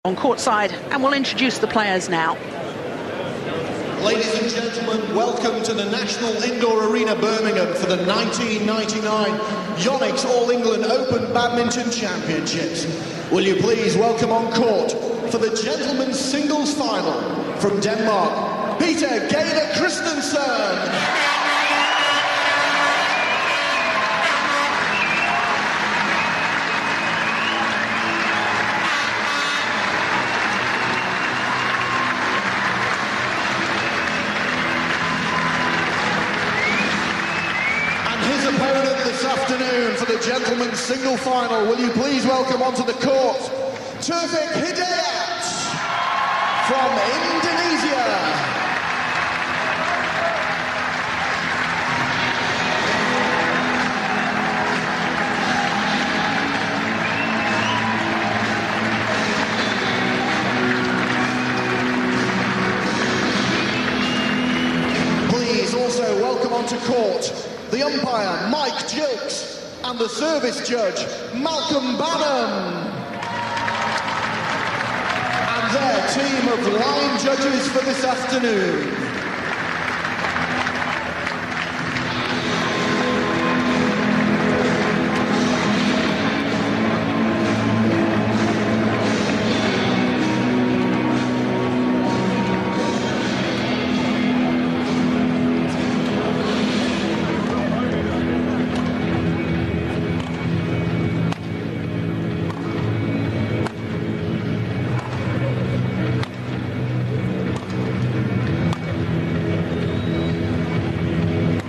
On courtside, and we'll introduce the players now. Ladies and gentlemen, welcome to the National Indoor Arena Birmingham for the 1999 Yonex All England Open Badminton Championships. Will you please welcome on court for the gentlemen's singles final from Denmark, Peter Gade Christensen. Opponent this afternoon for the gentlemen's single final. Will you please welcome onto the court Taufik Hidayat from Indonesia. Please also welcome onto court the umpire, Mike Gilks, and the service judge, Malcolm Banham. And their team of line judges for this afternoon.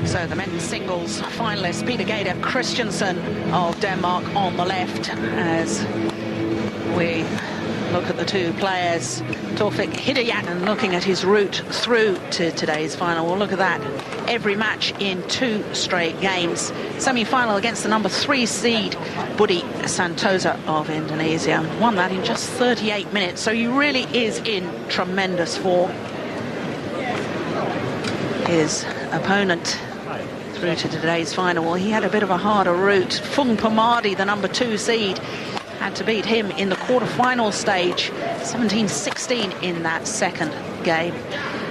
So the men's singles finalist, Peter Gade Christensen of Denmark on the left, as we look at the two players, Taufik Hidayat, and looking at his route through to today's final. We'll look at that. Every match in 2 straight games. Semi-final against the number 3 seed, Budi Santosa of Indonesia. Won that in just 38 minutes, so he really is in tremendous form. His opponent through to today's final, well, he had a bit of a harder route. Fung Pamadi, the number 2 seed, had to beat him in the quarter-final stage, 17-16 in that second game.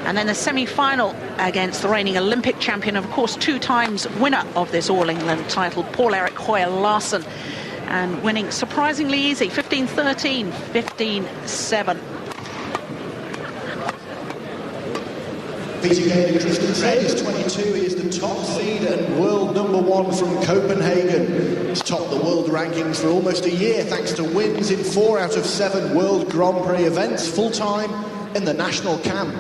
And then the semi-final against the reigning Olympic champion, of course, 2 times winner of this All-England title, Paul-Erik Høyer Larsen, and winning surprisingly easy, 15-13, 15-7. Peter Gade Christensen is 22, he is the top seed and world number 1 from Copenhagen. He's topped the world rankings for almost a year thanks to wins in 4 out of 7 World Grand Prix events, full-time in the national camp.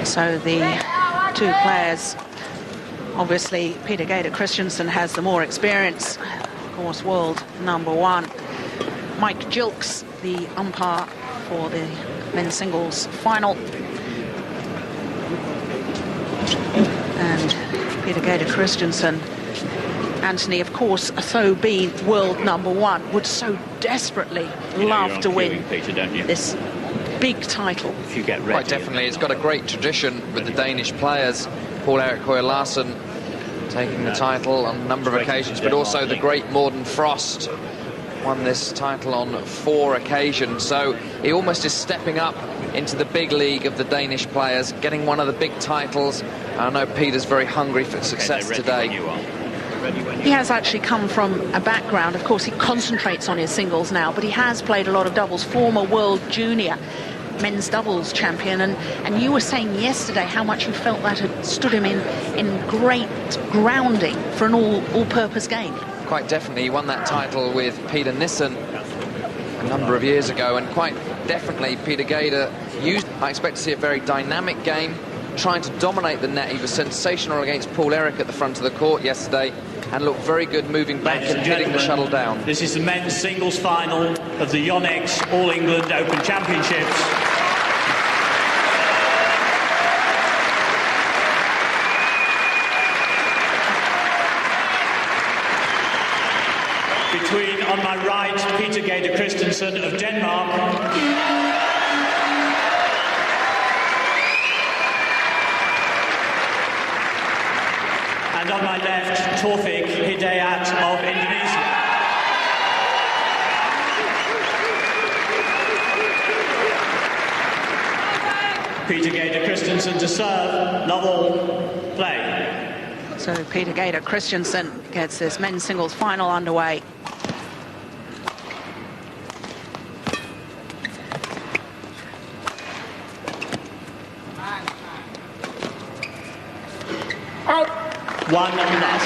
So the 2 players, obviously Peter Gade Christensen has the more experience, of course world number 1. Mike Gilks, the umpire for the men's singles final. And Peter Gade Christensen, Anthony, of course, though being world number 1, would so desperately love to win this big title. If you get ready. Quite definitely. It's got a great tradition with the Danish players. Paul-Erik Høyer Larsen taking the title on a number of occasions, but also the great Morten Frost won this title on 4 occasions, so he almost is stepping up into the big league of the Danish players, getting one of the big titles. I know Peter's very hungry for success today. He has actually come from a background, of course he concentrates on his singles now, but he has played a lot of doubles, former world junior men's doubles champion, and you were saying yesterday how much you felt that had stood him in great grounding for an all-purpose game. Quite definitely. He won that title with Peter Nissen a number of years ago, and quite definitely Peter Gade used. I expect to see a very dynamic game, trying to dominate the net. He was sensational against Paul-Erik at the front of the court yesterday and looked very good moving back and hitting the shuttle down. This is the men's singles final of the Yonex All England Open Championships. Between, on my right, Peter Gade Christensen of Denmark. And on my left, Taufik Hidayat of Indonesia. Peter Gade Christensen to serve. Love all. Play. So Peter Gade Christensen gets this men's singles final underway.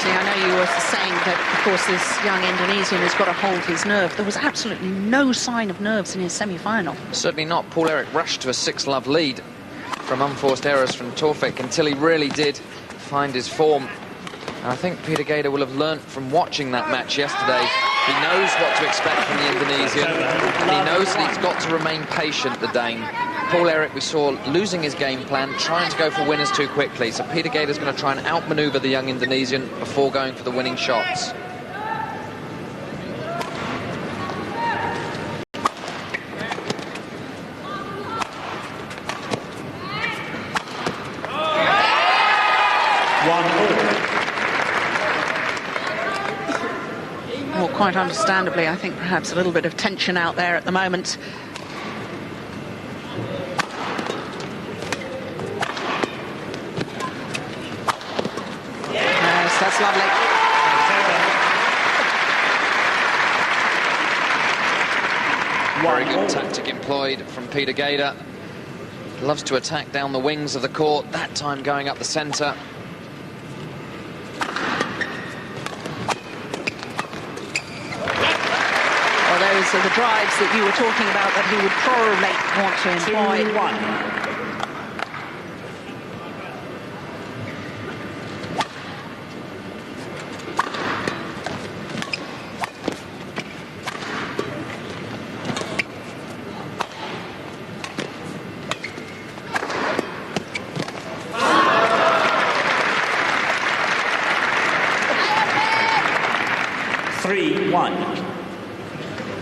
See, I know you were saying that, of course, this young Indonesian has got to hold his nerve. There was absolutely no sign of nerves in his semi-final. Certainly not. Paul-Eric rushed to a 6-love lead from unforced errors from Taufik until he really did find his form. And I think Peter Gade will have learnt from watching that match yesterday. He knows what to expect from the Indonesian. And he knows that he's got to remain patient, the Dane. Paul-Eric, we saw losing his game plan, trying to go for winners too quickly. So Peter Gade is going to try and outmaneuver the young Indonesian before going for the winning shots. Well, quite understandably, I think perhaps a little bit of tension out there at the moment. That's lovely. Very good tactic employed from Peter Gade. Loves to attack down the wings of the court, that time going up the centre. Well, those are the drives that you were talking about that he would probably want to employ. 2-1. 3-1.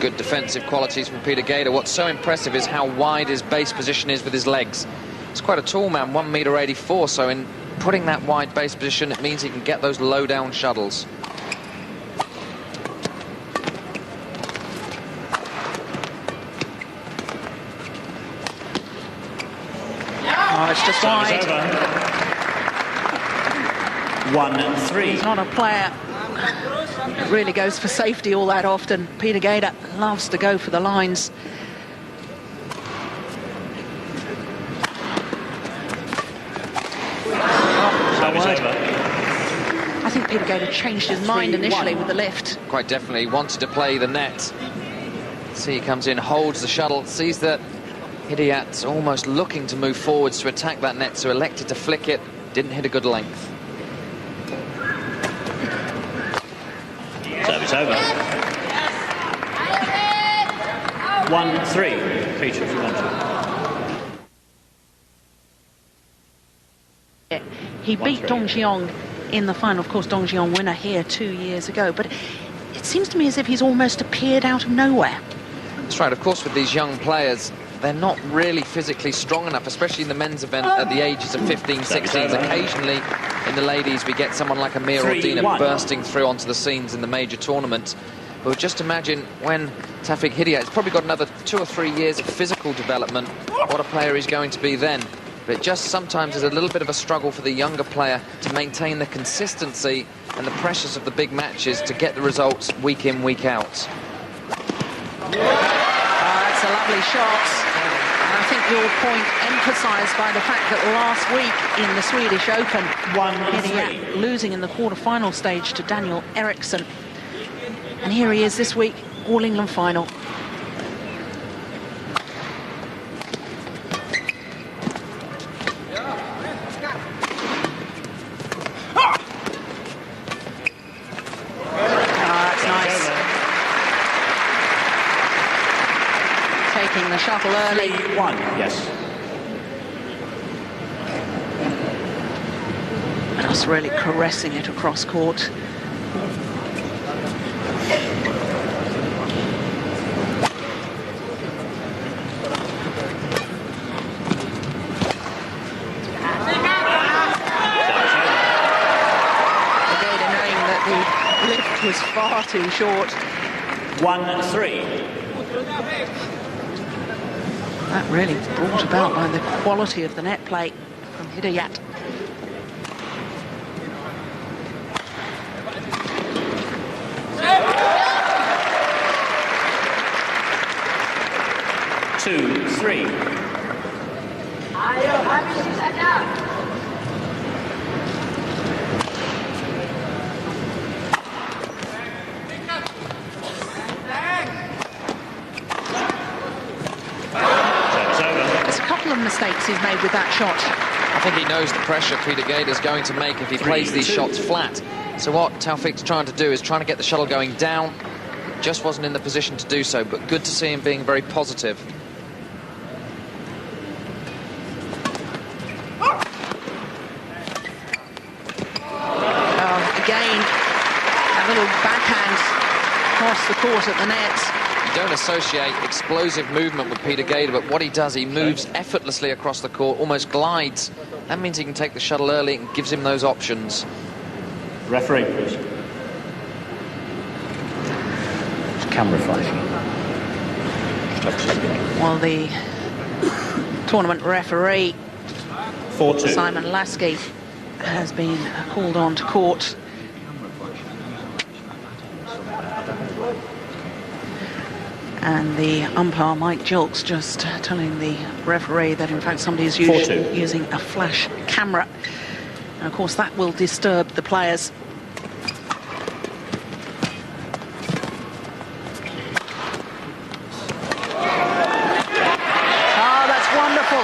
Good defensive qualities from Peter Gade. What's so impressive is how wide his base position is with his legs. He's quite a tall man, 1.84 m, so in putting that wide base position, it means he can get those low-down shuttles. Oh, it's just wide. 1-3. He's not a player that really goes for safety all that often. Peter Gade loves to go for the lines. I think Peter Gade changed his mind initially with the lift. Quite definitely wanted to play the net. See, he comes in, holds the shuttle, sees that Hidayat's almost looking to move forwards to attack that net, so elected to flick it. Didn't hit a good length. Service over. 1-3. Peter, if you want to. He beat Dong Jiong in the final. Of course, Dong Jiong winner here 2 years ago. But it seems to me as if he's almost appeared out of nowhere. That's right. Of course, with these young players, they're not really physically strong enough, especially in the men's event at the ages of 15, 16s. Occasionally, in the ladies, we get someone like Amir Ordina bursting through onto the scenes in the major tournament. But just imagine when Taufik Hidayat has probably got another 2 or 3 years of physical development, what a player he's going to be then. But it just sometimes is a little bit of a struggle for the younger player to maintain the consistency and the pressures of the big matches to get the results week in, week out. That's a lovely shot. And I think your point emphasised by the fact that last week in the Swedish Open, Hidayat losing in the quarter-final stage to Daniel Eriksson. And here he is this week, All England final. Taking the shuttle early. 3-1, yes. Just really caressing it across court. Gade knowing that the lift was far too short. 1-3. That really brought about by the quality of the net play from Hidayat. Two, three. There's a couple of mistakes he's made with that shot. I think he knows the pressure Peter Gade is going to make if he plays these shots flat. So what Taufik's trying to do is trying to get the shuttle going down. Just wasn't in the position to do so, but good to see him being very positive. Again, a little backhand across the court at the net. You don't associate explosive movement with Peter Gade, but what he does, he moves effortlessly across the court, almost glides. That means he can take the shuttle early and gives him those options. Referee, please. Camera flashing. Well, the tournament referee, 4-2. Simon Lasky, has been called on to court. And the umpire, Mike Jilks, just telling the referee that, in fact, somebody is using a flash camera. And, of course, that will disturb the players. Oh, that's wonderful.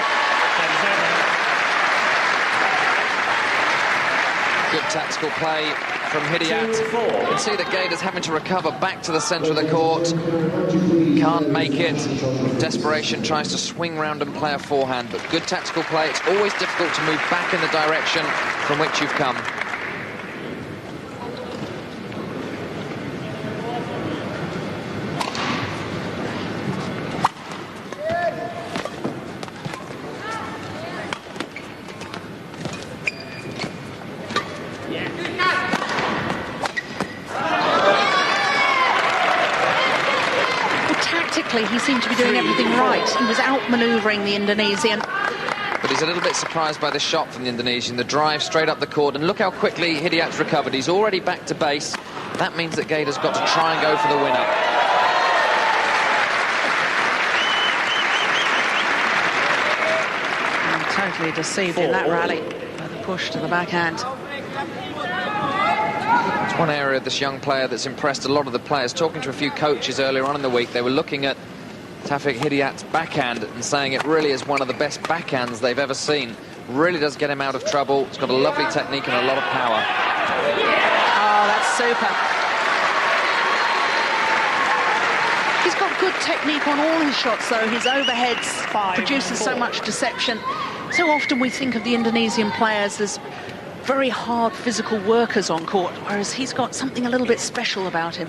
Good tactical play from Hidayat. You can see that Gade is having to recover back to the centre of the court. Can't make it. Desperation tries to swing round and play a forehand, but good tactical play. It's always difficult to move back in the direction from which you've come. He seemed to be doing everything right. He was outmanoeuvring the Indonesian. But he's a little bit surprised by the shot from the Indonesian, the drive straight up the court, and look how quickly Hidayat's recovered. He's already back to base. That means that Gade has got to try and go for the winner. And totally deceived in that rally by the push to the backhand. It's one area of this young player that's impressed a lot of the players. Talking to a few coaches earlier on in the week, they were looking at Taufik Hidayat's backhand and saying it really is one of the best backhands they've ever seen. Really does get him out of trouble. It's got a lovely technique and a lot of power. Oh, that's super. He's got good technique on all his shots, though. His overheads produces so much deception. So often we think of the Indonesian players as very hard physical workers on court, whereas he's got something a little bit special about him.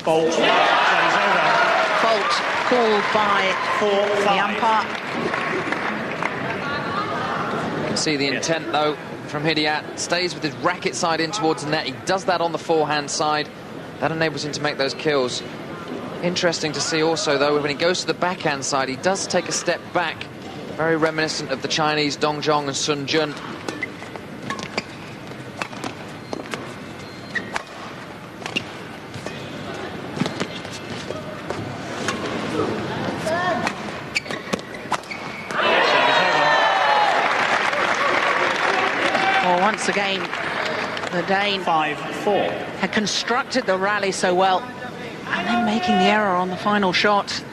Fault. Fault called by the umpire. You can see the intent, though, from Hidayat. Stays with his racket side in towards the net. He does that on the forehand side. That enables him to make those kills. Interesting to see also, though, when he goes to the backhand side, he does take a step back. Very reminiscent of the Chinese Dong Zhong and Sun Jun. Well, once again, the Dane 5-4. had constructed the rally so well, and then making the error on the final shot.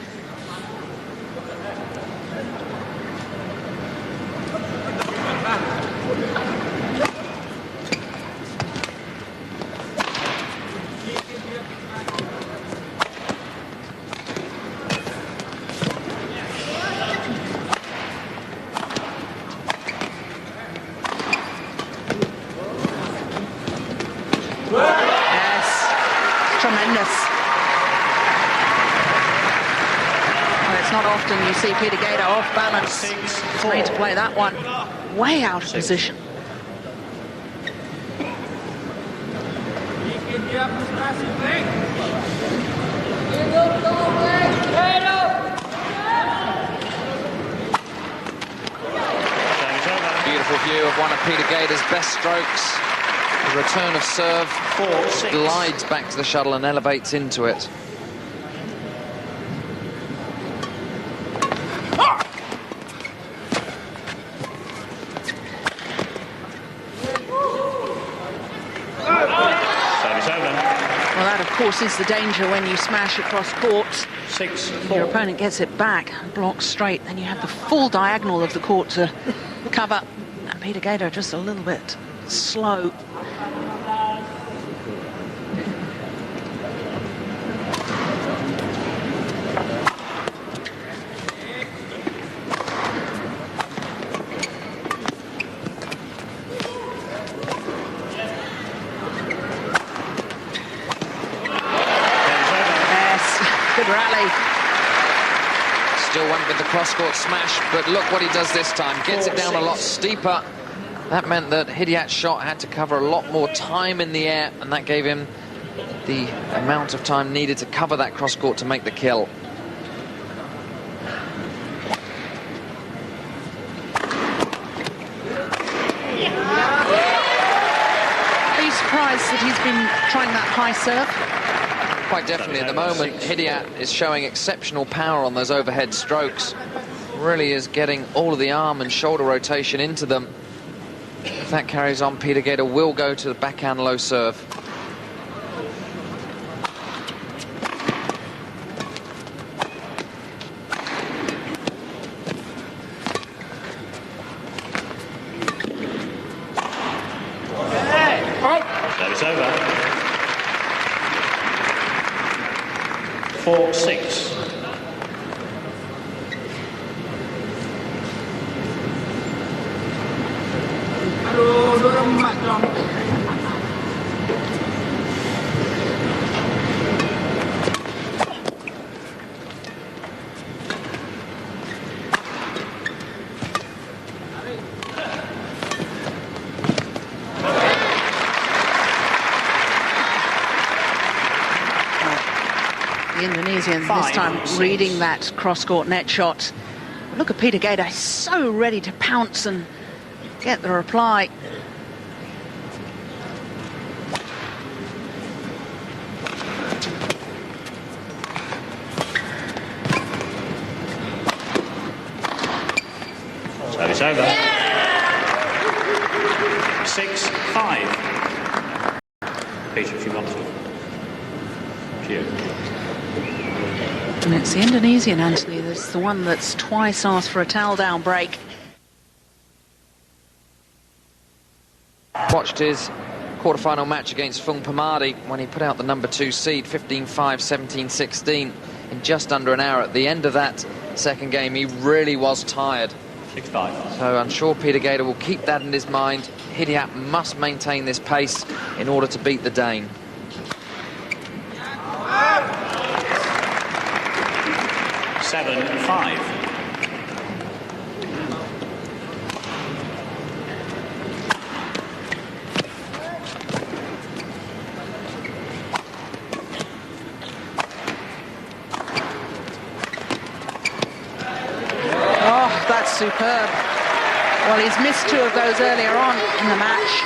You see Peter Gade off balance. He's made to play that one way out of position. Beautiful view of one of Peter Gade's best strokes. The return of serve, glides back to the shuttle and elevates into it. Well, that, of course, is the danger when you smash across court. 6-4. Your opponent gets it back, blocks straight, then you have the full diagonal of the court to cover. And Peter Gade just a little bit slow. Good rally. Still went with the cross-court smash, but look what he does this time. Gets it down a lot steeper. That meant that Hidayat's shot had to cover a lot more time in the air, and that gave him the amount of time needed to cover that cross-court to make the kill. Are you surprised that he's been trying that high serve? Quite definitely at the moment. Hidayat is showing exceptional power on those overhead strokes. Really is getting all of the arm and shoulder rotation into them. If that carries on, Peter Gade will go to the backhand low serve. Service over. 4-6. The Indonesian this time reading that cross-court net shot. Look at Peter Gade, so ready to pounce and get the reply. Service over. 6-5. Peter, if you want to. Cheers. And it's the Indonesian, Anthony, that's the one that's twice asked for a towel down break. Watched his quarter-final match against Fung Pamadi when he put out the number 2 seed, 15-5, 17-16, in just under an hour. At the end of that second game, he really was tired. 6-5. So I'm sure Peter Gade will keep that in his mind. Hidayat must maintain this pace in order to beat the Dane. 7-5. Oh, that's superb. Well, he's missed 2 of those earlier on in the match.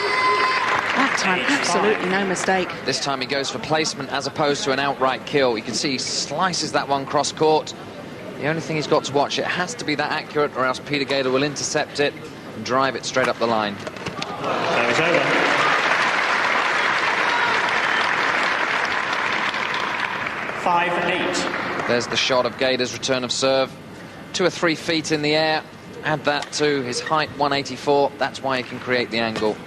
That time, absolutely no mistake. This time he goes for placement as opposed to an outright kill. You can see he slices that one cross-court. The only thing he's got to watch, it has to be that accurate, or else Peter Gade will intercept it and drive it straight up the line. Service over. 5-8. There's the shot of Gade's return of serve. 2 or 3 feet in the air. Add that to his height, 184. That's why he can create the angle.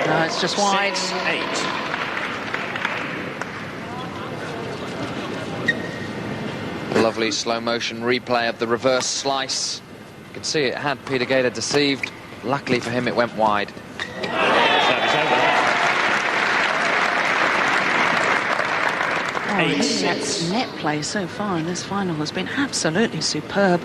No, it's just wide. 6-8. Lovely slow-motion replay of the reverse slice. You can see it had Peter Gade deceived. Luckily for him, it went wide. Service over. Hidayat's net play so far in this final has been absolutely superb.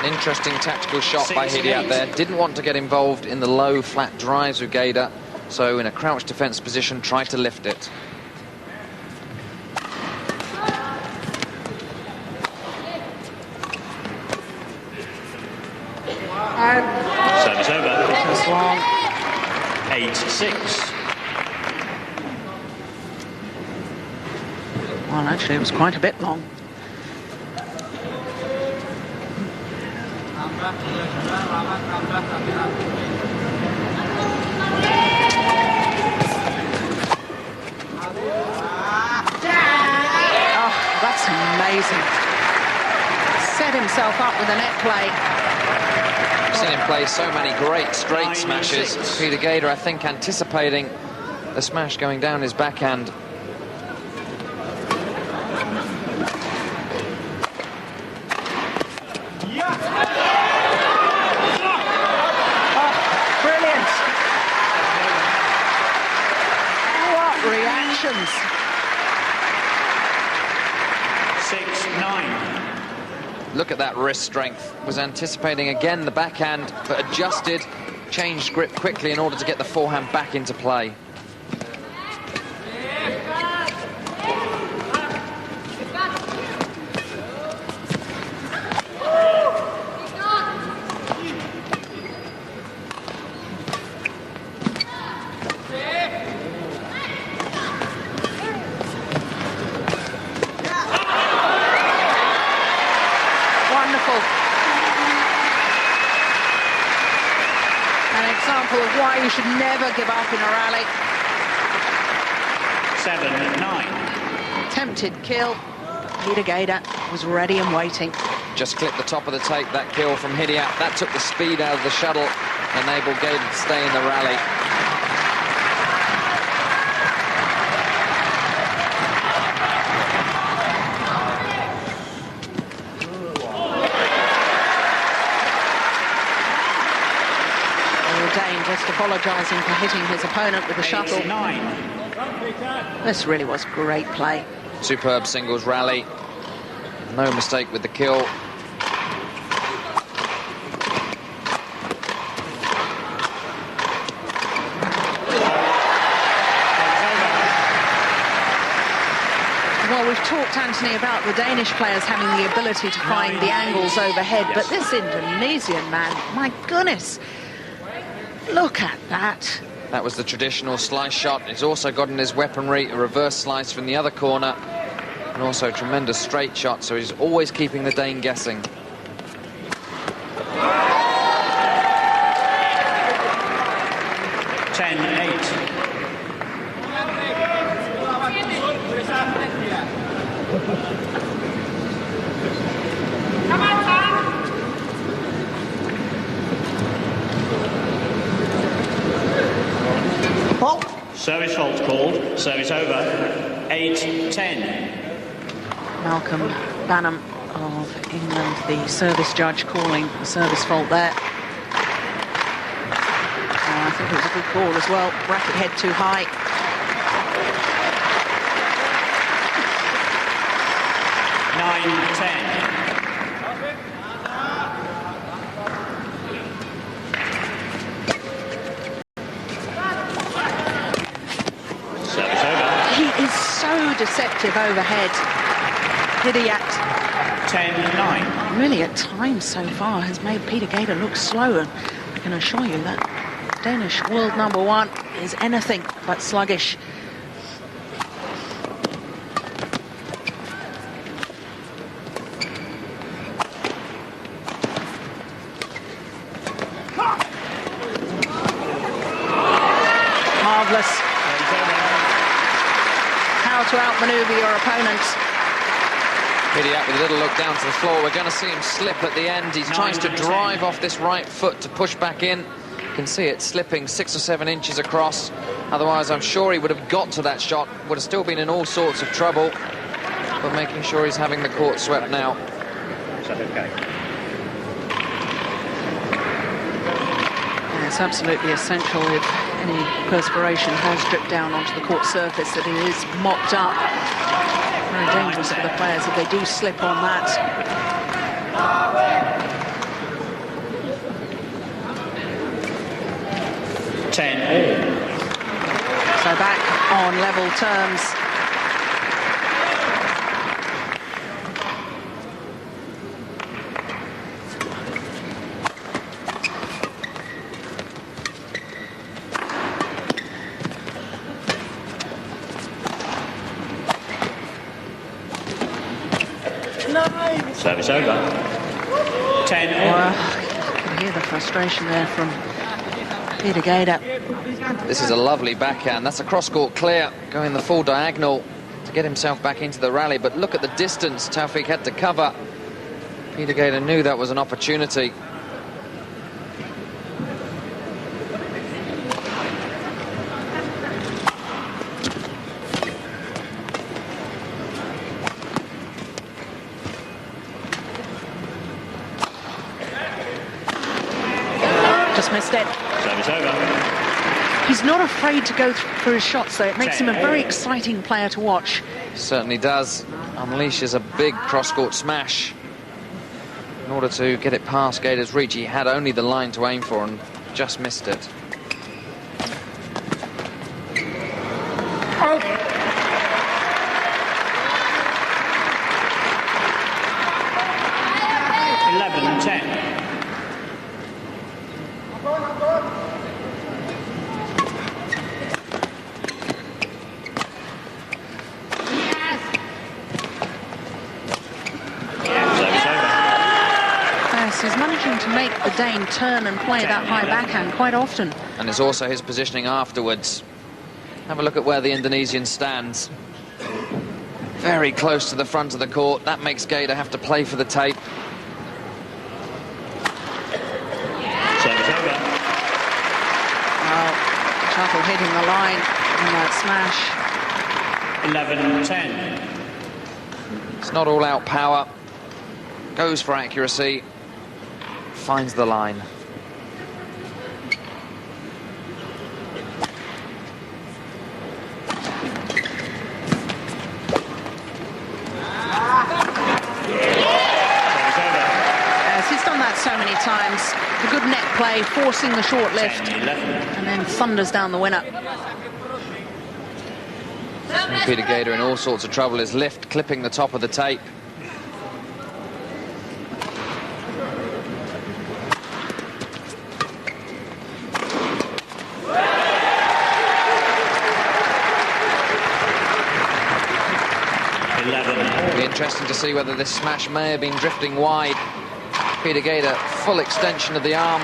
Interesting tactical shot by 6-8. Hidayat there. Didn't want to get involved in the low, flat drives with Gade, so in a crouch defence position, tried to lift it. Service over. Just long. 8-6. Well, actually, it was quite a bit long. Oh, that's amazing. Set himself up with a net play. I've seen him play so many great straight smashes. 9-6. Peter Gade, I think, anticipating the smash going down his backhand. Brilliant. What reactions. 6-9. Look at that wrist strength. Was anticipating again the backhand, but adjusted, changed grip quickly in order to get the forehand back into play. An example of why you should never give up in a rally. 7-9. Attempted kill. Peter Gade was ready and waiting. Just clipped the top of the tape, that kill from Hidayat. That took the speed out of the shuttle, enabled Gade to stay in the rally. Just apologising for hitting his opponent with the shuttle. 8-9. This really was great play. Superb singles rally. No mistake with the kill. Well, we've talked, Anthony, about the Danish players having the ability to find the angles overhead, but this Indonesian man, my goodness, look at that. That was the traditional slice shot. He's also got in his weaponry a reverse slice from the other corner, and also a tremendous straight shot, so he's always keeping the Dane guessing. Service fault called. Service over. 8-10. Malcolm Banham of England, the service judge, calling the service fault there. I think it was a good call as well. Racket head too high. Deceptive overhead. Hidayat 10-9. really at times so far has made Peter Gade look slow, and I can assure you that Danish world number one is anything but sluggish. Marvellous. To outmaneuver your opponent. Hidayat with a little look down to the floor. We're going to see him slip at the end. He tries to drive off this right foot to push back in. You can see it slipping 6 or 7 inches across. Otherwise, I'm sure he would have got to that shot. Would have still been in all sorts of trouble. But making sure he's having the court swept now. Is that okay? Yeah, it's absolutely essential if any perspiration has dripped down onto the court surface that it is mopped up. Very dangerous for the players if they do slip on that. 10 all. So back on level terms. Service over. 10 all. Well, I can hear the frustration there from Peter Gade. This is a lovely backhand. That's a cross-court clear, going the full diagonal to get himself back into the rally. But look at the distance Taufik had to cover. Peter Gade knew that was an opportunity. Just missed it. Service over. He's not afraid to go for his shots, though. It makes him a very exciting player to watch. Certainly does. Unleashes a big cross-court smash. In order to get it past Gade's reach, he had only the line to aim for and just missed it. Oh. 11-10. He's managing to make the Dane turn and play that high backhand quite often. And it's also his positioning afterwards. Have a look at where the Indonesian stands. Very close to the front of the court. That makes Gade have to play for the tape. Service over. Well, Chuckle hitting the line on that smash. 11-10. It's not all out power. Goes for accuracy. Finds the line. Yes, he's done that so many times. The good net play, forcing the short lift, 10-11. and then thunders down the winner. Peter Gade in all sorts of trouble. His lift clipping the top of the tape. It'll be interesting to see whether this smash may have been drifting wide. Peter Gade, full extension of the arm.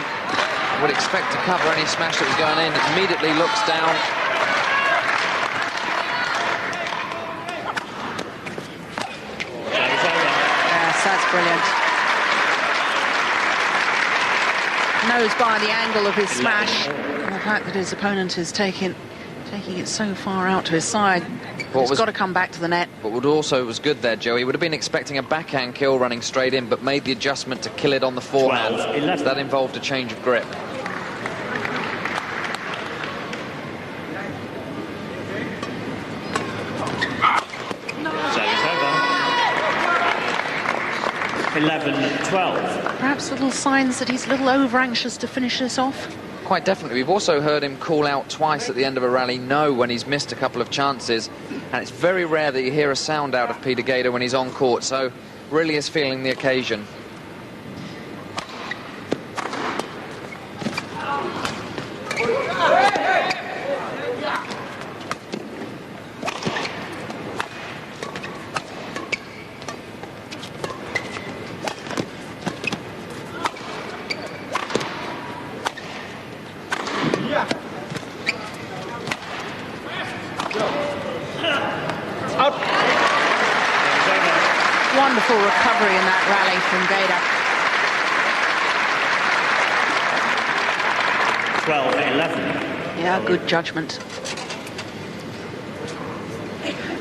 Would expect to cover any smash that was going in. Immediately looks down. Yes, that's brilliant. Knows by the angle of his smash and the fact that his opponent is taking it so far out to his side. He's got to come back to the net. But what also was good there, Joe, he would have been expecting a backhand kill running straight in, but made the adjustment to kill it on the forehand. So that involved a change of grip. Service over. 11-12. Perhaps little signs that he's a little over-anxious to finish this off. Quite definitely. We've also heard him call out twice at the end of a rally no when he's missed a couple of chances, and it's very rare that you hear a sound out of Peter Gade when he's on court, so really is feeling the occasion. Wonderful recovery in that rally from Gade. 12-11. Yeah, good judgment.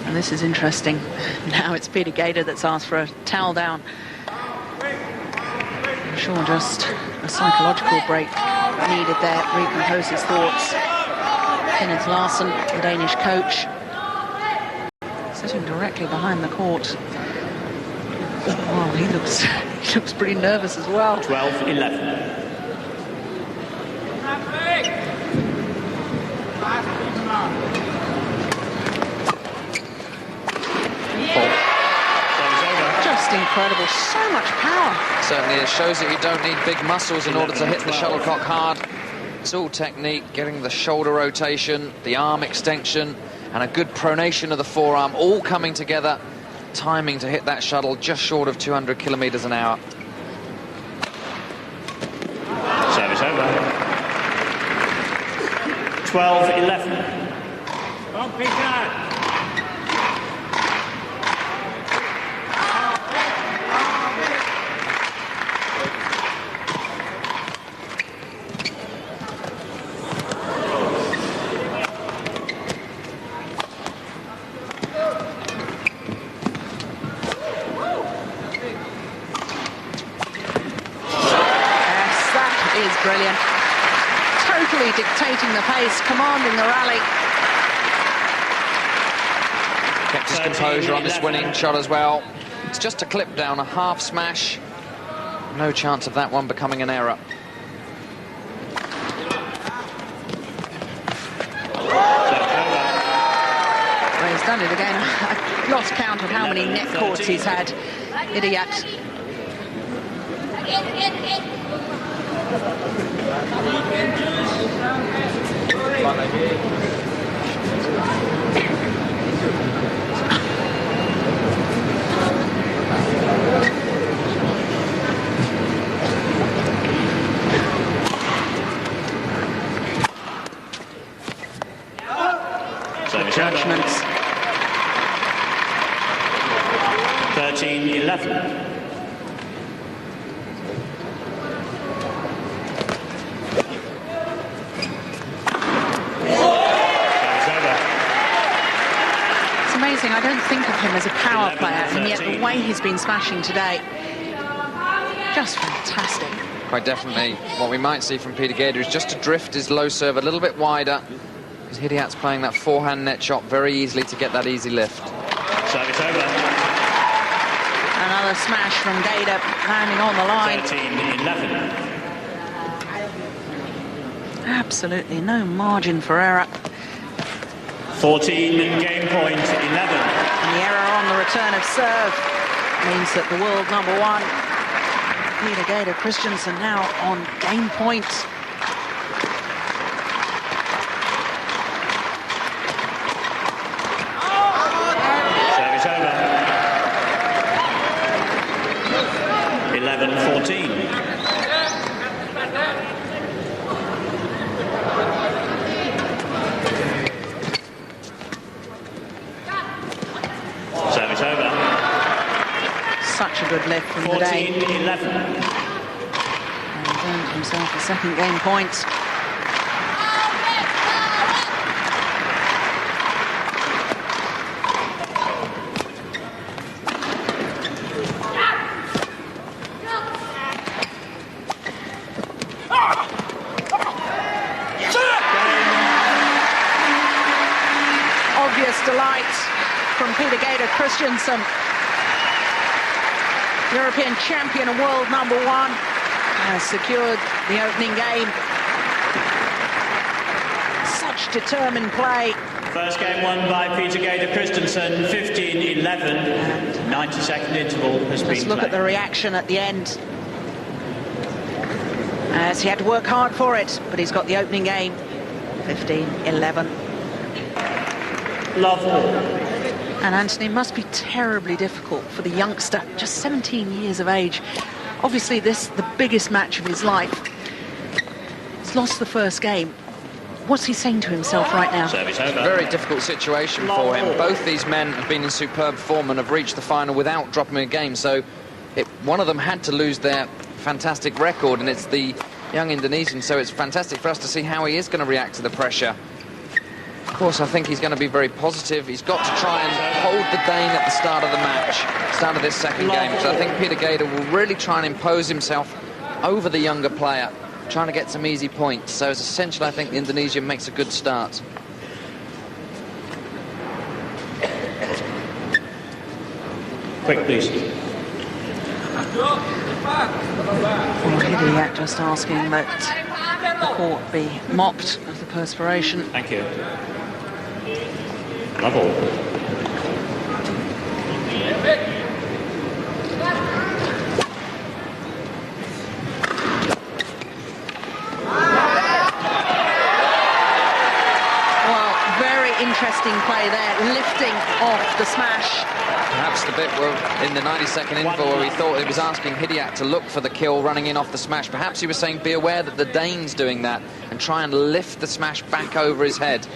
And this is interesting. Now it's Peter Gade that's asked for a towel down. I'm sure just a psychological break needed there, recompose his thoughts. Kenneth Larsen, the Danish coach, sitting directly behind the court. Well, he looks pretty nervous as well. 12-11. incredible. So much power. Certainly it shows that you don't need big muscles in order to hit the shuttlecock hard. It's all technique, getting the shoulder rotation, the arm extension, and a good pronation of the forearm, all coming together, timing to hit that shuttle just short of 200 kilometers an hour. Service over. 12-11. Don't pick that. Brilliant. Totally dictating the pace, commanding the rally. Kept his composure on this winning shot as well. It's just a clip down, a half smash. No chance of that one becoming an error. Well, he's done it again. I lost count of how many net courts he's had. Hidayat. Judgments. 13-11. I don't think of him as a power player, and yet the way he's been smashing today, just fantastic. Quite definitely. What we might see from Peter Gade is just to drift his low serve a little bit wider, because Hidayat's playing that forehand net shot very easily to get that easy lift. Service over. Another smash from Gade, landing on the line. 13-11. Absolutely no margin for error. 14 game point, 11. And the error on the return of serve means that the world number one, Peter Gade Christensen, now on game point. Service over. 11-14. Such a good lift from the day. 14-11. And earned himself a second game point. Obvious delight from Peter Gade Christensen. European champion and world number one, has secured the opening game. Such determined play. First game won by Peter Gade Christensen, 15-11. 90-second interval has been Let's look at the reaction at the end. As he had to work hard for it, but he's got the opening game, 15-11. Love all. And Anthony, must be terribly difficult for the youngster, just 17 years of age. Obviously, this the biggest match of his life. He's lost the first game. What's he saying to himself right now? Service over. Very difficult situation for him. Both these men have been in superb form and have reached the final without dropping a game. So one of them had to lose their fantastic record, and it's the young Indonesian. So it's fantastic for us to see how he is going to react to the pressure. Of course, I think he's going to be very positive. He's got to try and hold the Dane at the start of the match, start of this second game. So I think Peter Gade will really try and impose himself over the younger player, trying to get some easy points. So it's essential, I think, the Indonesian makes a good start. Quick, please. Well, Hidayat just asking that the court be mopped of the perspiration. Thank you. Love all. interesting play there, lifting off the smash. Perhaps the bit where, in the 90-second interval where we thought it was asking Hidayat to look for the kill running in off the smash. Perhaps he was saying, be aware that the Dane's doing that and try and lift the smash back over his head.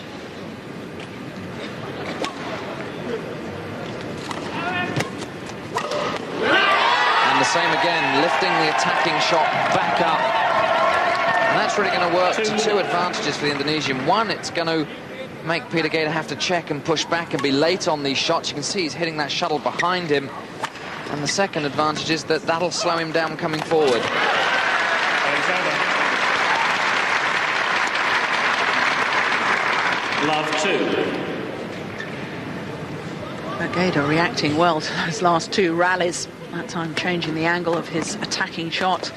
And the same again, lifting the attacking shot back up. And that's really going to work to two advantages for the Indonesian. One, it's going to make Peter Gade have to check and push back and be late on these shots. You can see he's hitting that shuttle behind him. And the second advantage is that that'll slow him down coming forward. Love 2. Gade reacting well to those last two rallies. That time changing the angle of his attacking shot.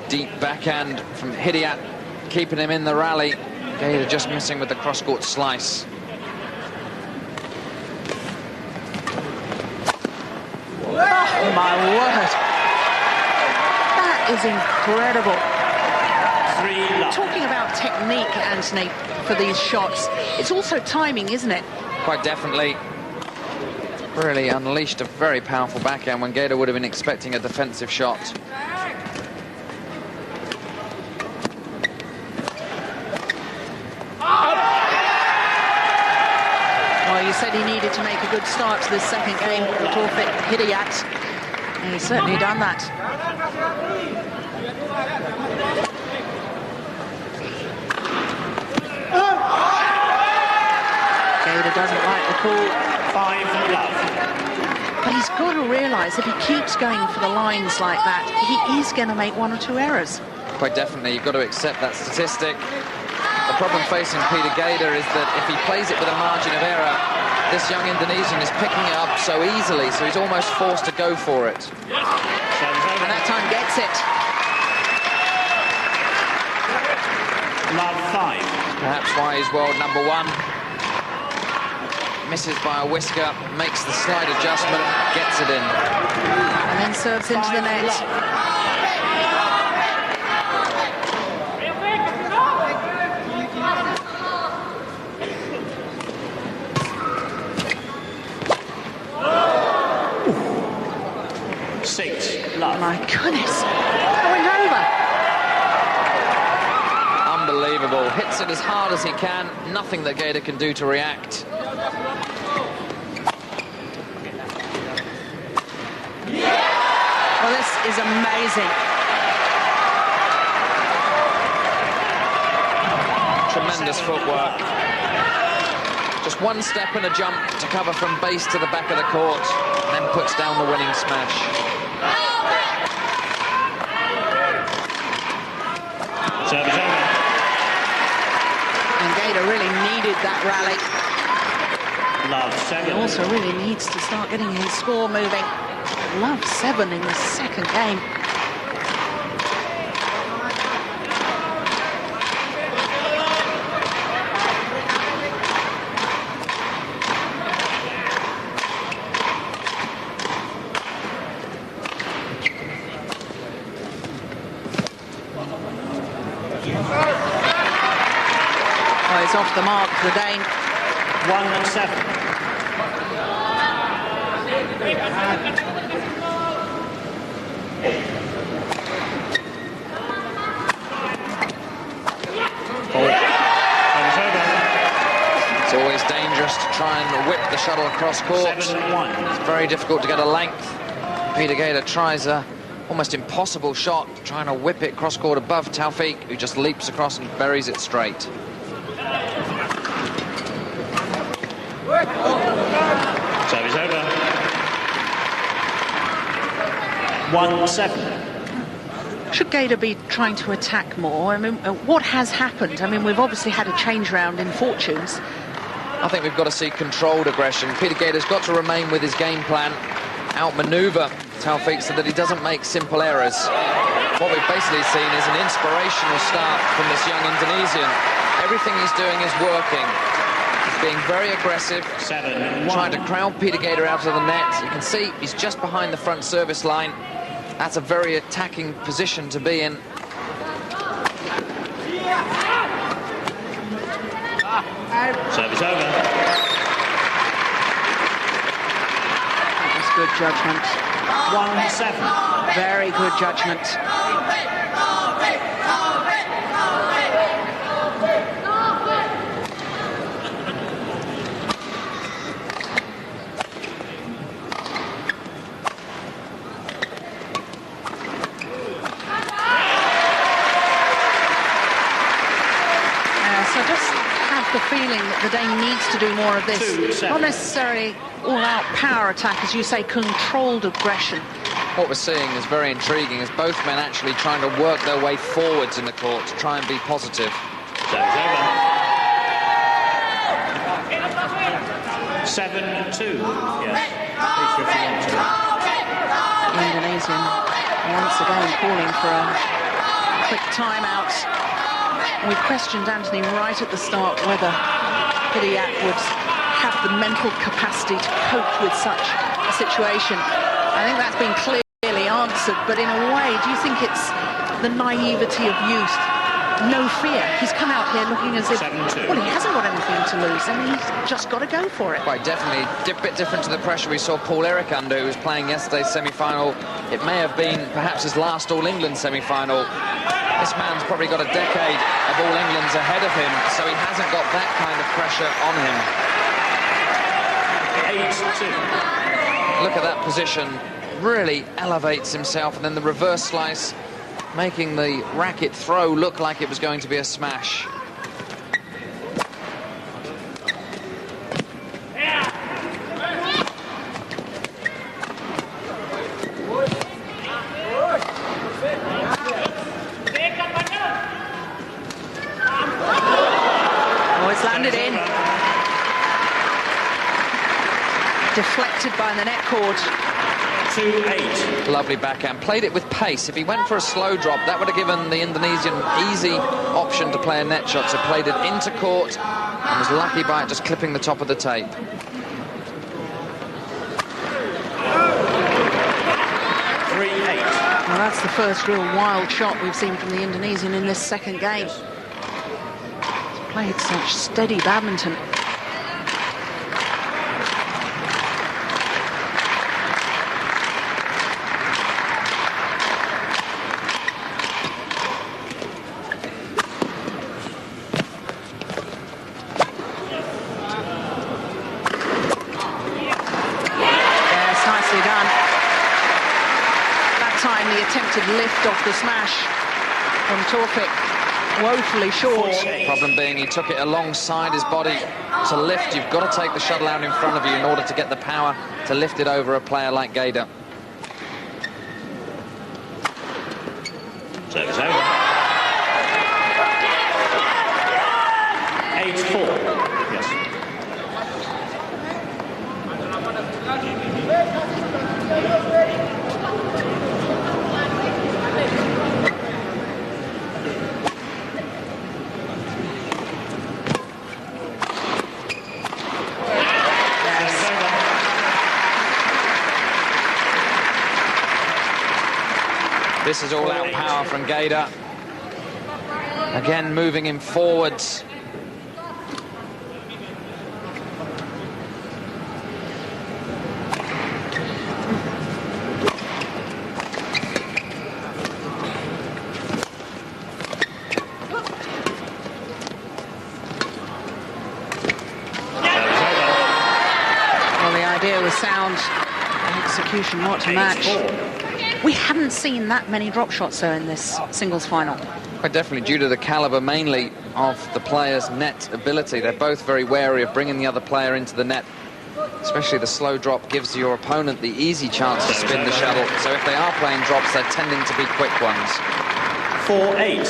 Deep backhand from Hidayat, keeping him in the rally. Gade just missing with the cross-court slice. Oh my word! That is incredible. 3 love. Talking about technique, Anthony, for these shots, it's also timing, isn't it? Quite definitely. Really unleashed a very powerful backhand when Gade would have been expecting a defensive shot. Well, you said he needed to make a good start to this second game for Taufik Hidayat. And he's certainly done that. Gade doesn't like the call. 5 love. But he's got to realise if he keeps going for the lines like that, he is going to make 1 or 2 errors. Quite definitely, you've got to accept that statistic. The problem facing Peter Gade is that if he plays it with a margin of error, this young Indonesian is picking it up so easily, so he's almost forced to go for it. And that time gets it. Love 5. Perhaps why he's world number 1. Misses by a whisker, makes the slight adjustment, gets it in. And then serves into the net. My goodness, going over. Unbelievable. Hits it as hard as he can. Nothing that Gade can do to react. Well, this is amazing. Tremendous footwork. Just one step and a jump to cover from base to the back of the court, and then puts down the winning smash. Serve is over. And Gade really needed that rally. Love 7. He also really needs to start getting his score moving. Love 7 in the second game. It's off the mark for Dane. 1-7. It's always dangerous to try and whip the shuttle across court. 7-1. It's very difficult to get a length. Peter Gade tries a almost impossible shot, trying to whip it cross court above Taufik, who just leaps across and buries it straight. Service over. 1-7. Should Gade be trying to attack more? I mean, what has happened? I mean, we've obviously had a change round in fortunes. I think we've got to see controlled aggression. Peter Gade has got to remain with his game plan. outmaneuver Taufik so that he doesn't make simple errors. What we've basically seen is an inspirational start from this young Indonesian. Everything he's doing is working. He's being very aggressive, trying to crowd Peter Gade out of the net. You can see he's just behind the front service line. That's a very attacking position to be in. Service over. That's good judgment. 1-7. Very good judgment. So I just have the feeling that the Dane needs to do more of this. Not necessarily all-out power attack, as you say, controlled aggression. What we're seeing is very intriguing, as both men actually trying to work their way forwards in the court to try and be positive. Service over. 7-2. Yes. Indonesian once again calling for a quick timeout. We questioned Anthony right at the start whether Hidayat would have the mental capacity to cope with such a situation. I think that's been clearly answered, but in a way, do you think it's the naivety of youth? No fear. He's come out here looking as if, well, he hasn't got anything to lose, and he's just got to go for it. Quite definitely. A bit different to the pressure we saw Paul Erik under, who was playing yesterday's semi-final. It may have been perhaps his last All-England semi-final. This man's probably got a decade of All-Englands ahead of him, so he hasn't got that kind of pressure on him. 8-2. Look at that position. Really elevates himself, and then the reverse slice, making the racket throw look like it was going to be a smash. Oh, it's landed in. Deflected by the net cord. 2-8. Lovely backhand. Played it with pace. If he went for a slow drop, that would have given the Indonesian easy option to play a net shot. So played it into court and was lucky by it just clipping the top of the tape. 3-8. Well, that's the first real wild shot we've seen from the Indonesian in this second game. He's played such steady badminton. Lift off the smash from Taufik, woefully short. Problem being he took it alongside his body to lift. You've got to take the shuttle out in front of you in order to get the power to lift it over a player like Gade. Service over. 8-4. Yes. This is all-out power from Gade. Again, moving him forwards. Well, the idea was sound, execution not to match. We haven't seen that many drop shots, though, in this singles final. Quite definitely due to the calibre mainly of the players' net ability. They're both very wary of bringing the other player into the net. Especially the slow drop gives your opponent the easy chance to spin the shuttle. So if they are playing drops, they're tending to be quick ones. 4-8.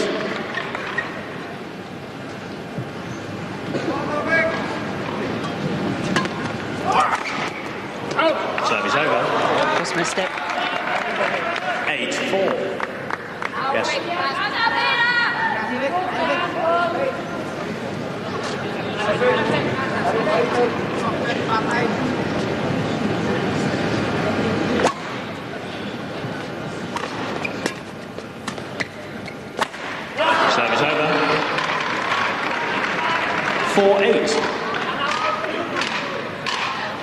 Service over. just missed it. 8-4. Yes. Service over. 4-8.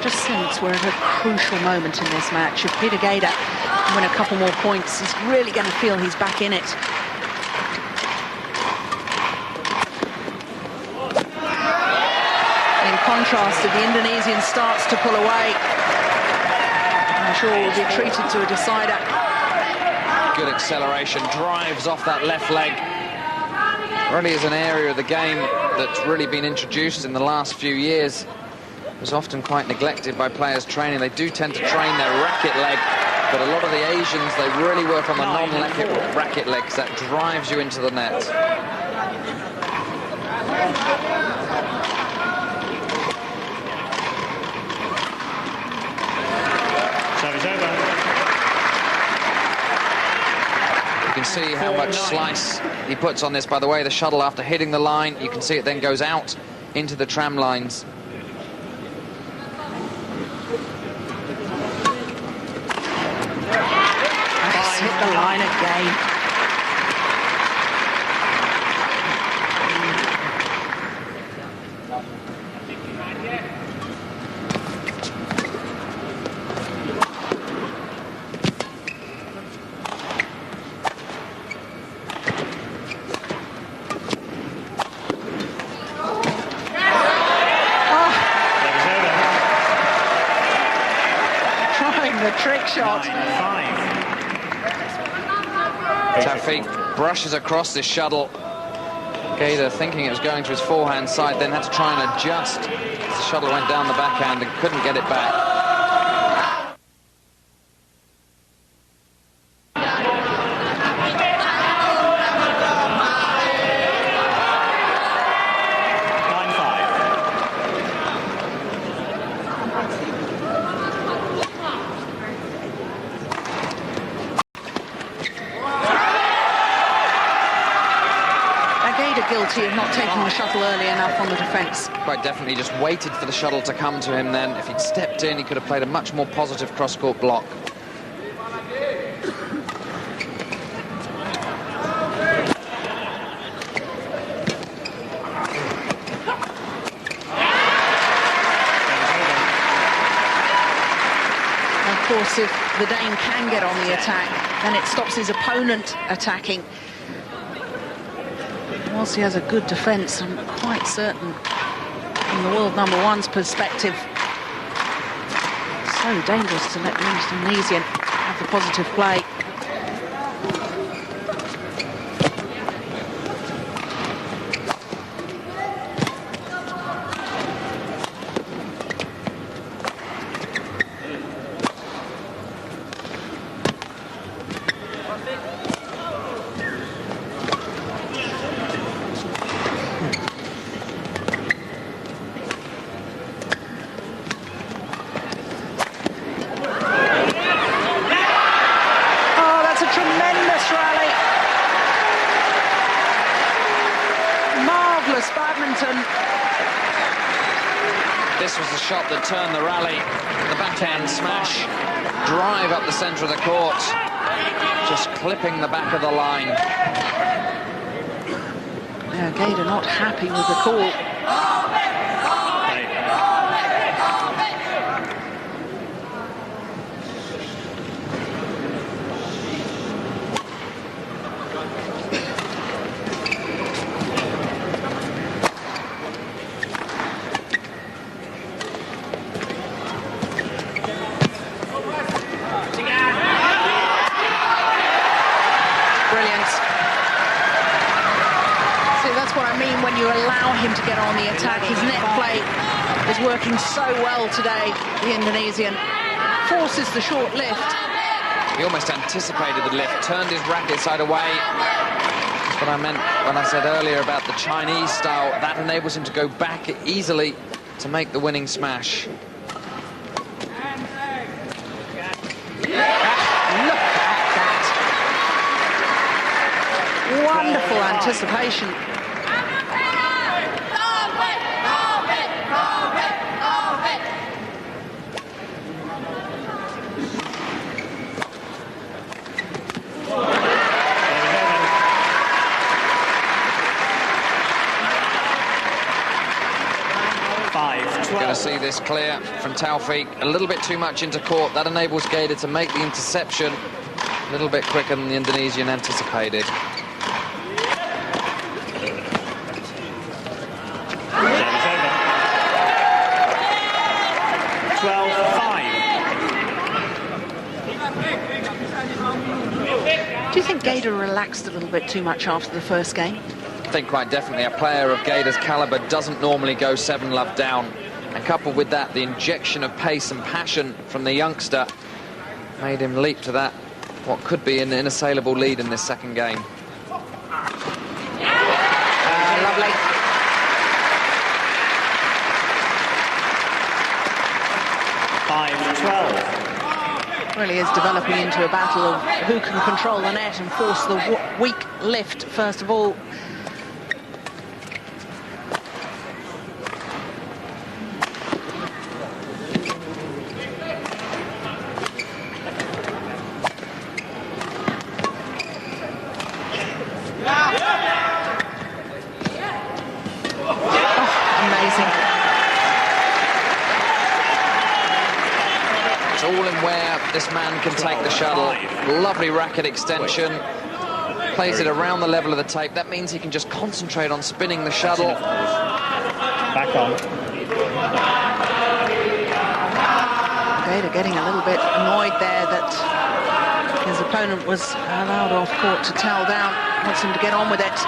Just sense we're at a crucial moment in this match. If Peter Gade can win a couple more points, he's really going to feel he's back in it. In contrast, if the Indonesian starts to pull away, I'm sure we'll be treated to a decider. Good acceleration, drives off that left leg. Really is an area of the game that's really been introduced in the last few years. It was often quite neglected by players training. They do tend to train their racket leg, but a lot of the Asians, they really work on the non-racket leg, because that drives you into the net. Service over. You can see how much slice he puts on this. By the way, the shuttle, after hitting the line, you can see it then goes out into the tram lines. Hit the line again. Trying the trick shot. 9-5. Taufik brushes across this shuttle. Gade thinking it was going to his forehand side, then had to try and adjust as the shuttle went down the backhand and couldn't get it back. Guilty of not taking the shuttle early enough on the defence. Quite definitely just waited for the shuttle to come to him then. If he'd stepped in, he could have played a much more positive cross-court block. Of course, if the Dane can get on the attack, then it stops his opponent attacking. Whilst he has a good defence, I'm quite certain, from the world #1's perspective, so dangerous to let the Indonesian have the positive play. This was the shot that turned the rally. The backhand smash, drive up the centre of the court, just clipping the back of the line. Yeah, Gade not happy with the call. When you allow him to get on the attack, his net play is working so well today. The Indonesian forces the short lift. He almost anticipated the lift, turned his racket side away. That's what I meant when I said earlier about the Chinese style. That enables him to go back easily to make the winning smash. anticipation. Going to see this clear from Taufik. A little bit too much into court. That enables Gade to make the interception a little bit quicker than the Indonesian anticipated. Do you think Gade relaxed a little bit too much after the first game? I think quite definitely. A player of Gade's caliber doesn't normally go 7-love down. And coupled with that, the injection of pace and passion from the youngster made him leap to that, what could be an inassailable lead in this second game. Lovely. Really is developing into a battle of who can control the net and force the weak lift, first of all. This man can take the shuttle. Lovely racket extension. Plays it around the level of the tape. That means he can just concentrate on spinning the shuttle. Back on. Gade getting a little bit annoyed there that his opponent was allowed off court to towel down. Wants him to get on with it.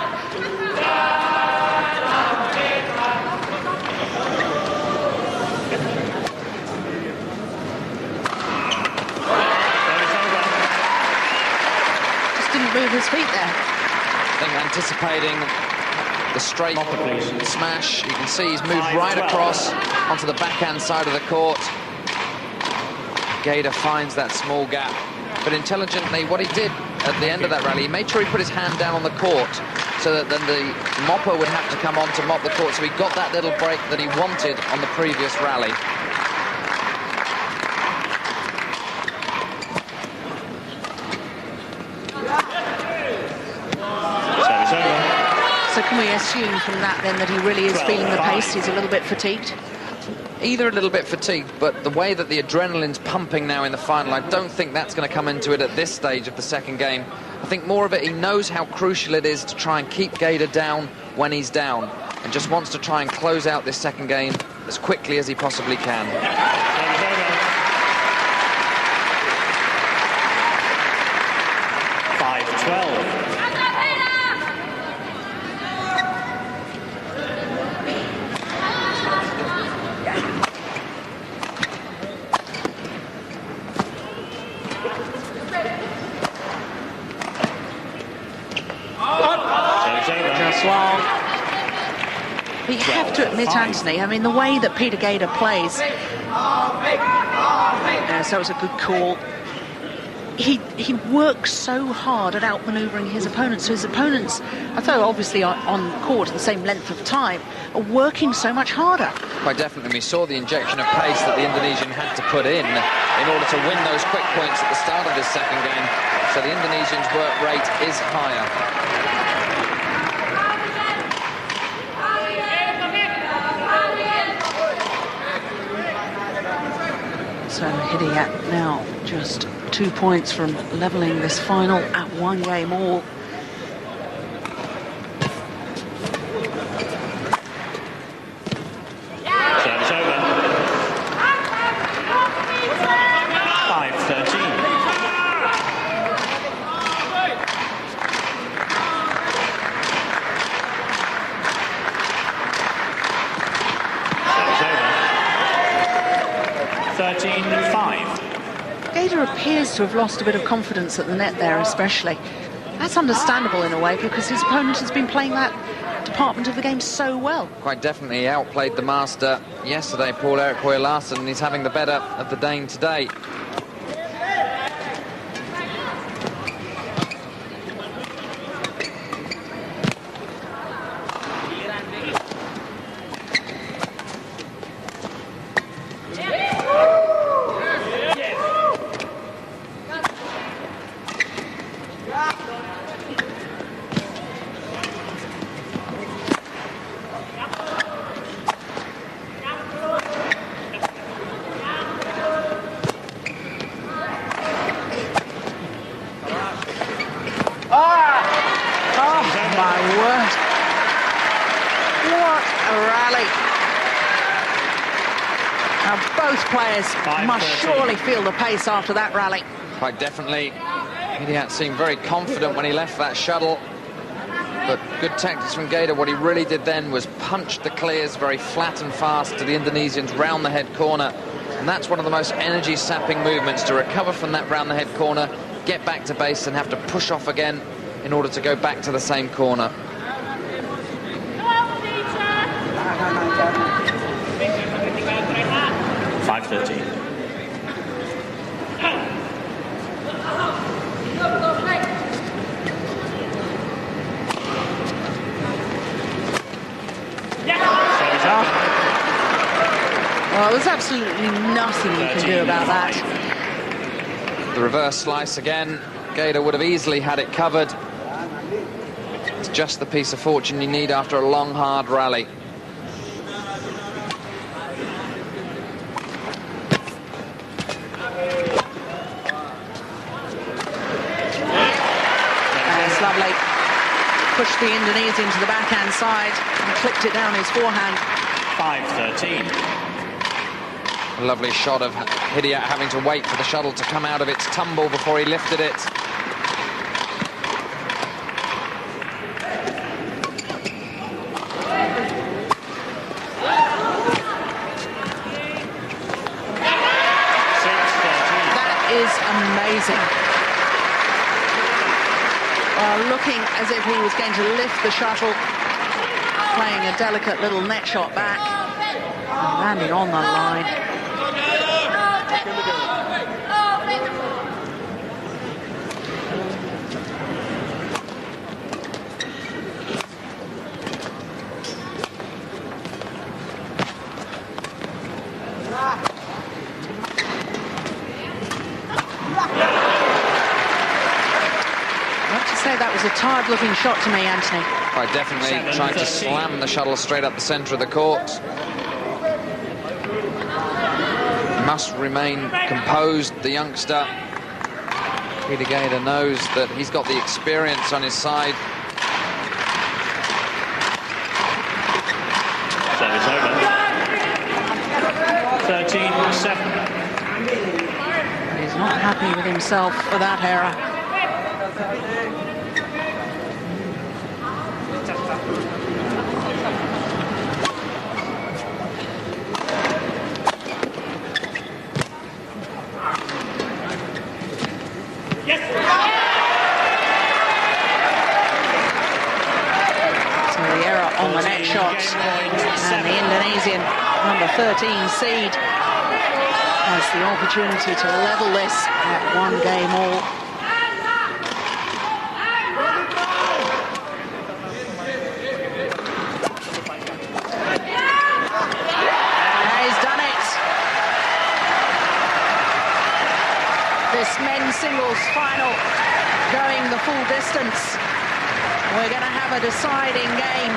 Move his feet there. I think anticipating the straight smash. You can see he's moved right across onto the backhand side of the court. Gade finds that small gap. But intelligently, what he did at the end of that rally, he made sure he put his hand down on the court so that then the mopper would have to come on to mop the court. So he got that little break that he wanted on the previous rally. So can we assume from that then that he really is feeling the pace? He's a little bit fatigued? Either a little bit fatigued, but the way that the adrenaline's pumping now in the final, I don't think that's going to come into it at this stage of the second game. I think more of it, he knows how crucial it is to try and keep Gade down when he's down, and just wants to try and close out this second game as quickly as he possibly can. 5-12. But you have to admit, Anthony, I mean, the way that Peter Gade plays, so it was a good call. He works so hard at outmanoeuvring his opponents. So his opponents, although obviously on court at the same length of time, are working so much harder. Quite definitely. We saw the injection of pace that the Indonesian had to put in order to win those quick points at the start of this second game. So the Indonesian's work rate is higher. So Hidayat now just 2 points from levelling this final at 1 game all. Service over. 5-13. Service over. 13-5. Gade appears to have lost a bit of confidence at the net there, especially. That's understandable in a way, because his opponent has been playing that department of the game so well. Quite definitely. He outplayed the master yesterday, Paul-Erik Høyer Larsen, and he's having the better of the Dane today. both players must surely feel the pace after that rally. Quite definitely. Hidayat seemed very confident when he left that shuttle. But good tactics from Gade. What he really did then was punch the clears very flat and fast to the Indonesians round the head corner. And that's one of the most energy-sapping movements, to recover from that round the head corner, get back to base and have to push off again in order to go back to the same corner. Well, there's absolutely nothing you can do about that. The reverse slice again. Gade would have easily had it covered. It's just the piece of fortune you need after a long, hard rally. That's lovely. Pushed the Indonesian to the backhand side and clipped it down his forehand. 5-13. A lovely shot of Hidayat having to wait for the shuttle to come out of its tumble before he lifted it. That is amazing. Looking as if he was going to lift the shuttle, playing a delicate little net shot back, and landing on the line. That was a tired-looking shot to me, Anthony. Quite definitely trying to slam the shuttle straight up the centre of the court. Must remain composed, the youngster. Peter Gade knows that he's got the experience on his side. Service over. 13-7. He's not happy with himself for that error. On the net shots, and the Indonesian number 13 seed has the opportunity to level this at 1 game all. He's done it. This men's singles final going the full distance. We're going to have a deciding game.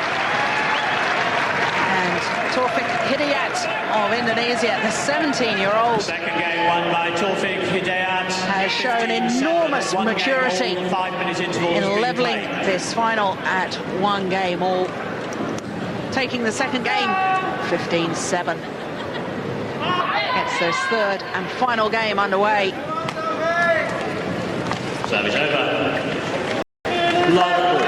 And Taufik Hidayat of Indonesia, the 17-year-old, second game won by Taufik Hidayat, has shown enormous maturity in levelling this final at 1 game all. Taking the second game, 15-7. Gets this third and final game underway. Service over. Love.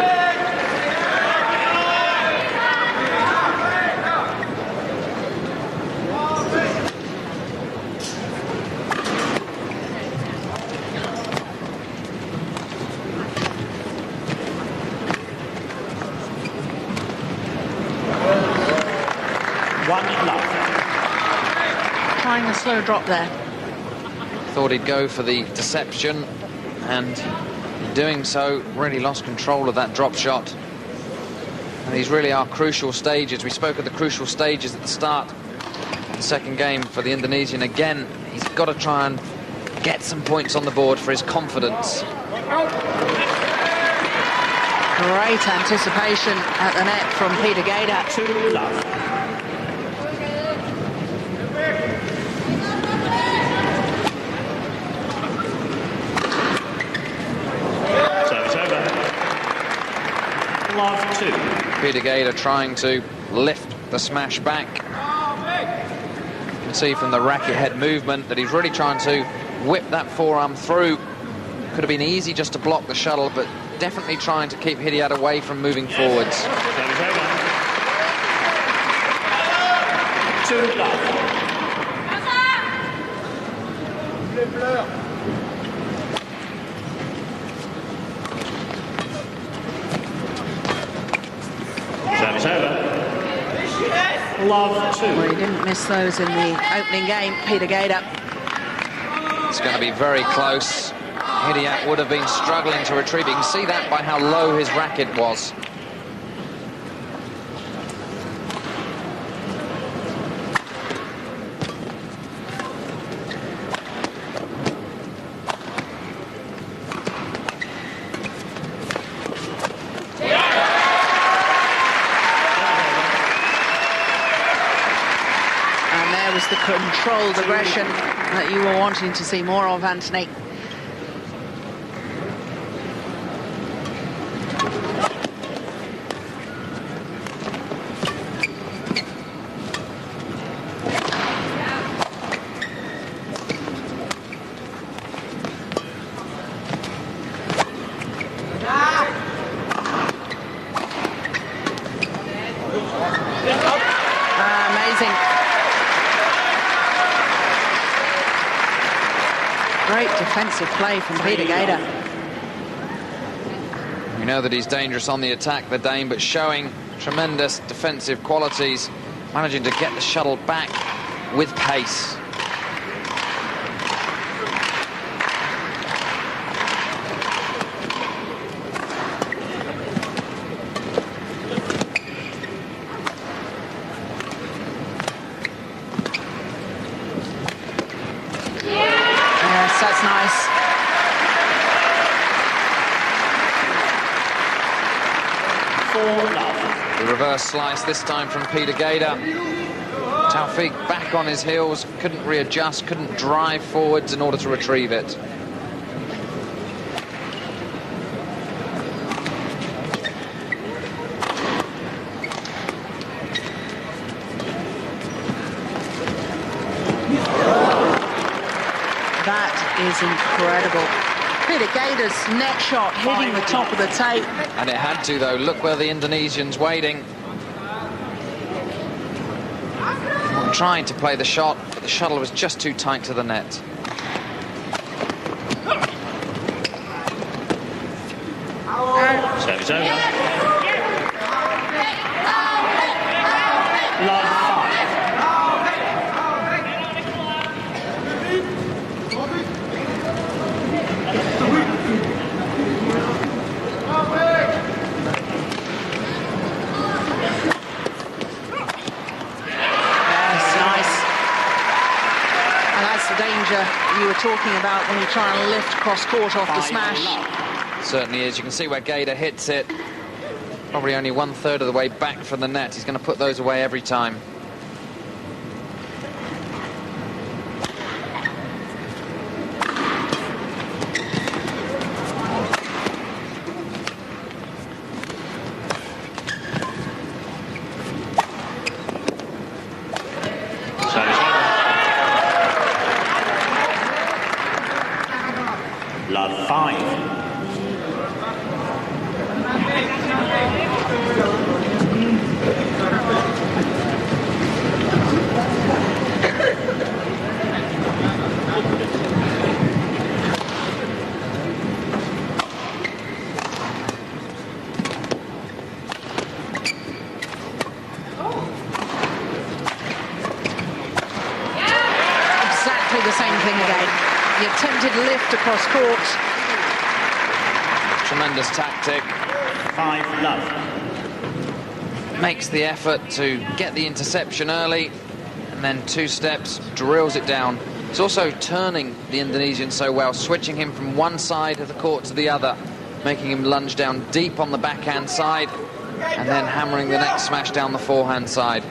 1 love. Trying a slow drop there. Thought he'd go for the deception, and in doing so, really lost control of that drop shot. And these really are crucial stages. We spoke of the crucial stages at the start of the second game for the Indonesian. Again, he's got to try and get some points on the board for his confidence. Great anticipation at the net from Peter Gade. 2 love. Service over. Love 2. Peter Gade trying to lift the smash back. can see from the racket head movement that he's really trying to whip that forearm through. Could have been easy just to block the shuttle, but definitely trying to keep Hidayat away from moving forwards. Service over. 2 love. Service over. Love 2. Well, he didn't miss those in the opening game, Peter Gade. It's going to be very close. Hidayat would have been struggling to retrieve. You can see that by how low his racket was. And there was the controlled aggression that you were wanting to see more of, Anthony. Amazing. Great defensive play from Peter Gade. We know that he's dangerous on the attack, the Dane, but showing tremendous defensive qualities, managing to get the shuttle back with pace. Yes, that's nice. The reverse slice this time from Peter Gade. Taufik back on his heels, couldn't readjust, couldn't drive forwards in order to retrieve it. That is incredible. Peter Gade's net shot hitting the top of the tape. And it had to, though. Look where the Indonesian's waiting. Trying to play the shot, but the shuttle was just too tight to the net. Service over. Love 5. Danger you were talking about when you try and lift cross-court off the smash. Certainly is. You can see where Gade hits it. Probably only 1/3 of the way back from the net. He's going to put those away every time. Love 5. Exactly the same thing again. The attempted lift across court. Tremendous tactic. 5 love. Makes the effort to get the interception early, and then 2 steps, drills it down. It's also turning the Indonesian so well, switching him from one side of the court to the other, making him lunge down deep on the backhand side, and then hammering the next smash down the forehand side.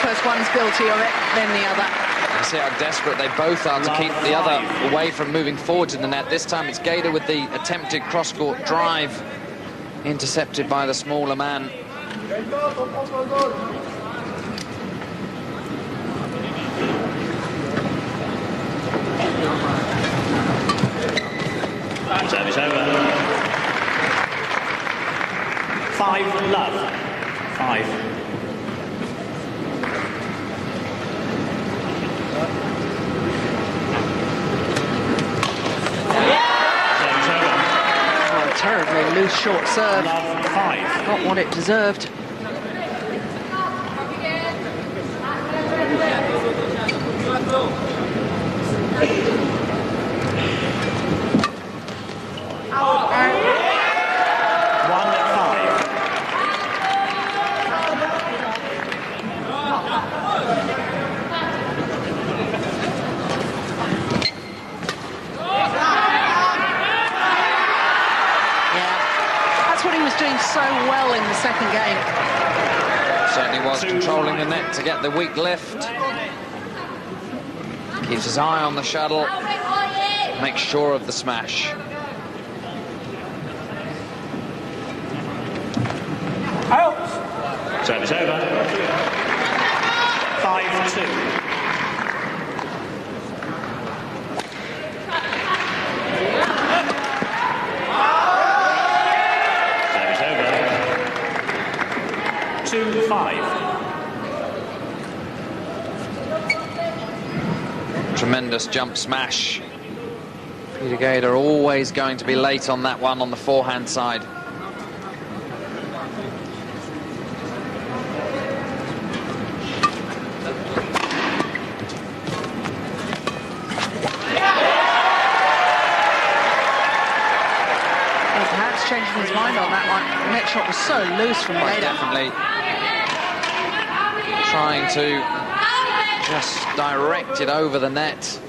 first one's guilty of it, then the other. You see how desperate they both are to keep the other away from moving forward to the net. This time it's Gade with the attempted cross-court drive, intercepted by the smaller man. Service over. 5-love. 5. Oh, terribly loose short serve. Love 5. Not what it deserved. Doing so well in the second game. Certainly was controlling the net to get the weak lift. Keeps his eye on the shuttle. Makes sure of the smash. Out. Service over. 5-2. Tremendous jump smash. Peter Gade always going to be late on that one on the forehand side. Perhaps changing his mind on that one. The net shot was so loose from Gade. Definitely trying to just direct it over the net.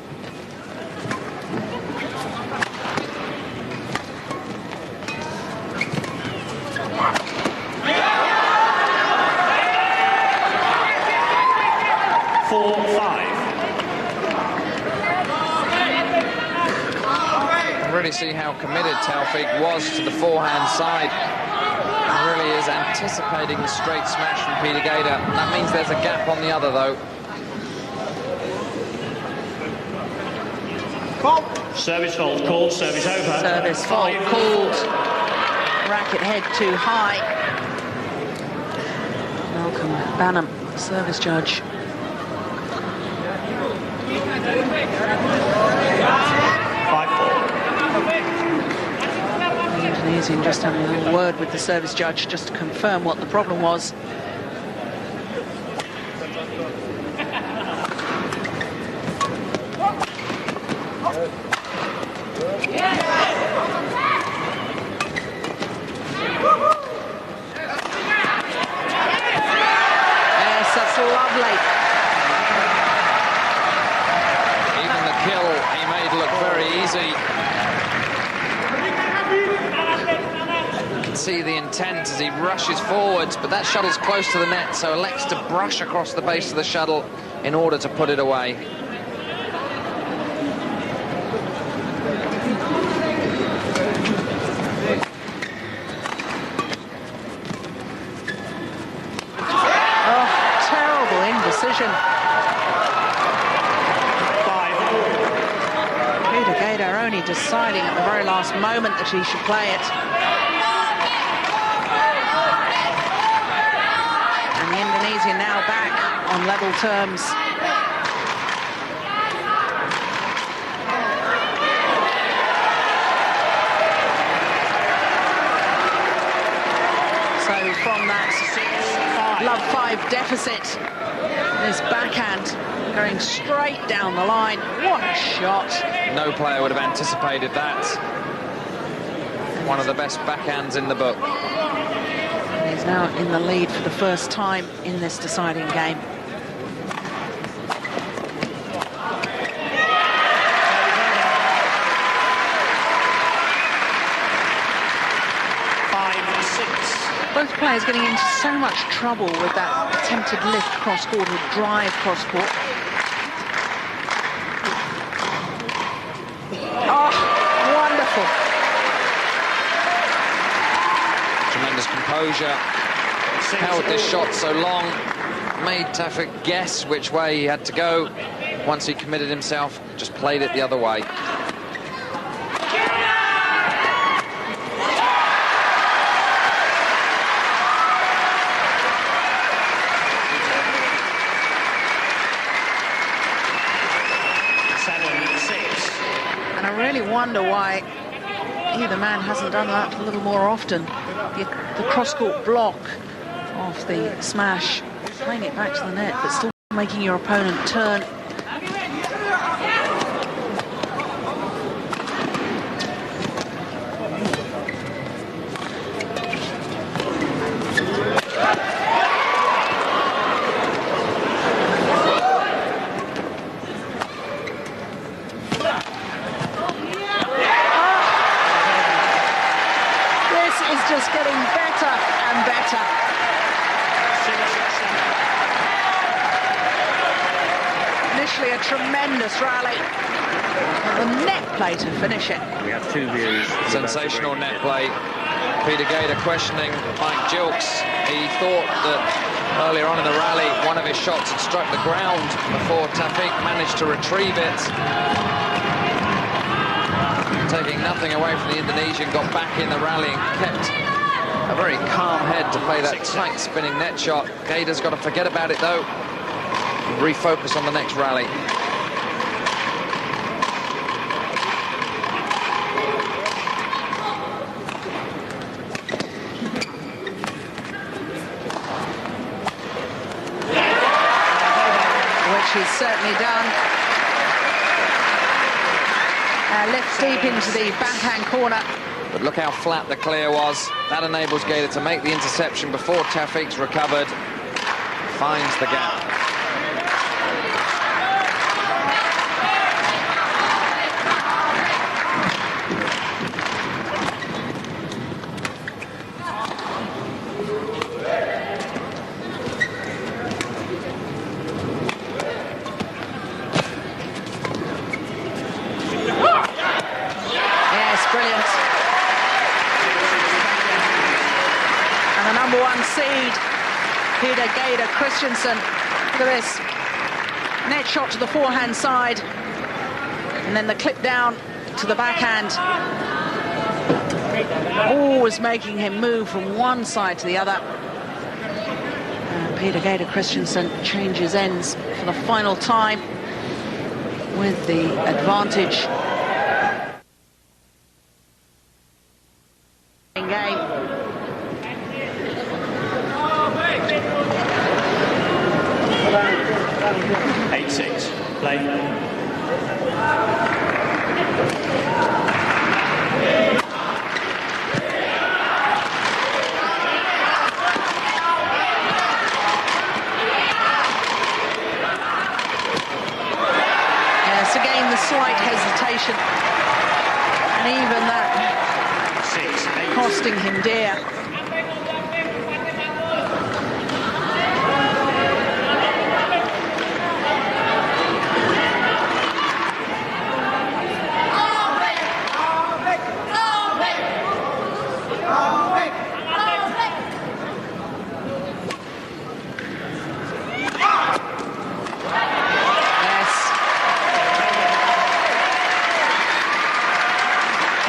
Really see how committed Taufik was to the forehand side. He really is anticipating the straight smash from Peter Gade. That means there's a gap on the other, though. Service fault called, service over. Service fault called. Racket head too high. Malcolm Banham, service judge. The Indonesian just having a little word with the service judge just to confirm what the problem was. See the intent as he rushes forwards, but that shuttle's close to the net, so elects to brush across the base of the shuttle in order to put it away. Oh, terrible indecision. 5. Peter Gade only deciding at the very last moment that he should play it. Indonesian now back on level terms. So from that love 5 deficit, this backhand going straight down the line. What a shot. No player would have anticipated that. One of the best backhands in the book. He's now in the lead for the first time in this deciding game. Both players getting into so much trouble with that attempted lift cross-court or drive cross-court. Oh, wonderful. Tremendous composure. Held this shot so long. Made Taufik guess which way he had to go. Once he committed himself, just played it the other way. And I really wonder why either man hasn't done that a little more often. The cross-court block of the smash, playing it back to the net, but still making your opponent turn. Just getting better and better. Initially a tremendous rally. The net play to finish it. We have two views. Sensational net play. Peter Gade questioning Mike Gilks. He thought that earlier on in the rally, one of his shots had struck the ground before Taufik managed to retrieve it. Taking nothing away from the Indonesian, got back in the rally and kept a very calm head to play that tight spinning net shot. Gade's got to forget about it though, and refocus on the next rally. Which he's certainly done. Lifts deep into the backhand corner. But look how flat the clear was. That enables Gade to make the interception before Taufik's recovered. Finds the gap. Brilliant. And the number one seed, Peter Gade Christensen. Look at this. Net shot to the forehand side. And then the clip down to the backhand. Always making him move from one side to the other. And Peter Gade Christensen changes ends for the final time with the advantage. Game. 8-6. Play. Yes, again the slight hesitation, and even that costing him dear.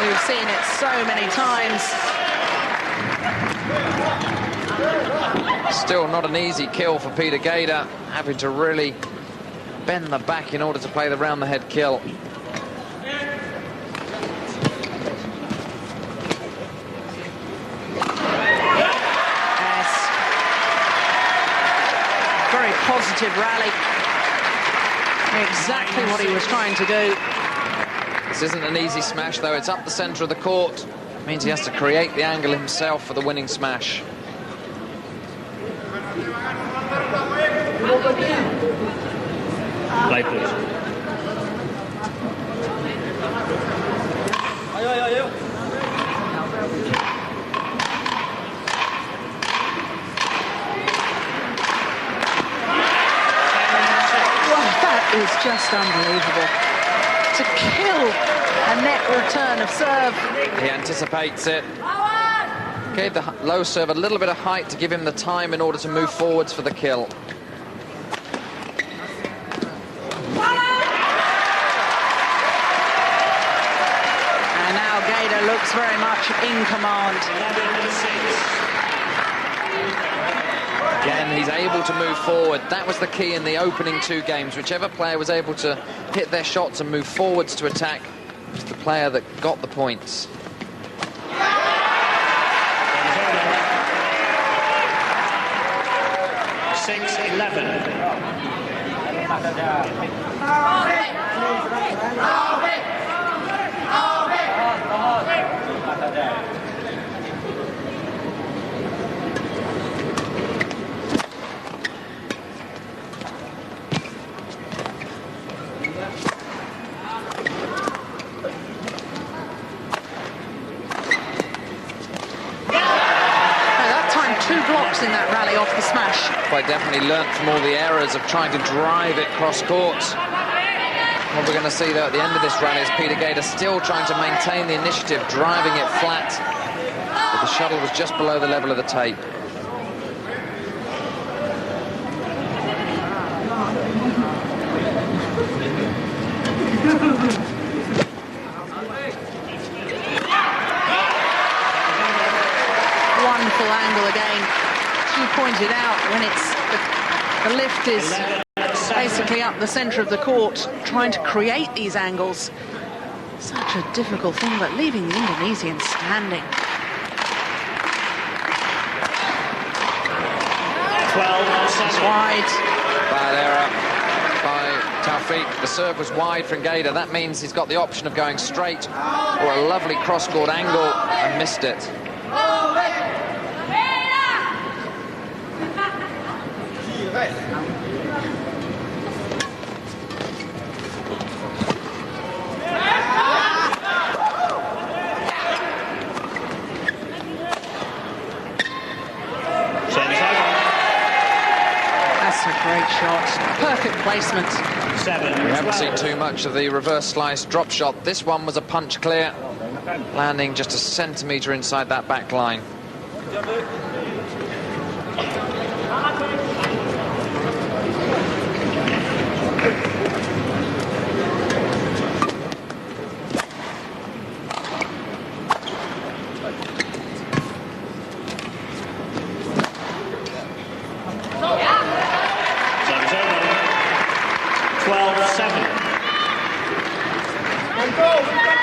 We've seen it so many times. Still not an easy kill for Peter Gade, having to really bend the back in order to play the round-the-head kill. Yes. Very positive rally. Exactly what he was trying to do. This isn't an easy smash, though. It's up the centre of the court. It means he has to create the angle himself for the winning smash. Play, please. just unbelievable. To kill a net return of serve. He anticipates it. Gave the low serve a little bit of height to give him the time in order to move forwards for the kill. And now Gade looks very much in command. Again, he's able to move forward. That was the key in the opening two games. Whichever player was able to hit their shots and move forwards to attack was the player that got the points. In that rally off the smash. Quite definitely learnt from all the errors of trying to drive it cross-court. What we're going to see, though, at the end of this rally is Peter Gade still trying to maintain the initiative, driving it flat. But the shuttle was just below the level of the tape. Wonderful angle again. You pointed out when it's the lift is basically up the centre of the court, trying to create these angles. Such a difficult thing, but leaving the Indonesians standing. 12 wide. Bad error by Taufik. The serve was wide from Gade. That means he's got the option of going straight or a lovely cross-court angle and missed it. That's a great shot. Perfect placement. We haven't seen too much of the reverse slice drop shot. This one was a punch clear, landing just a centimetre inside that back line.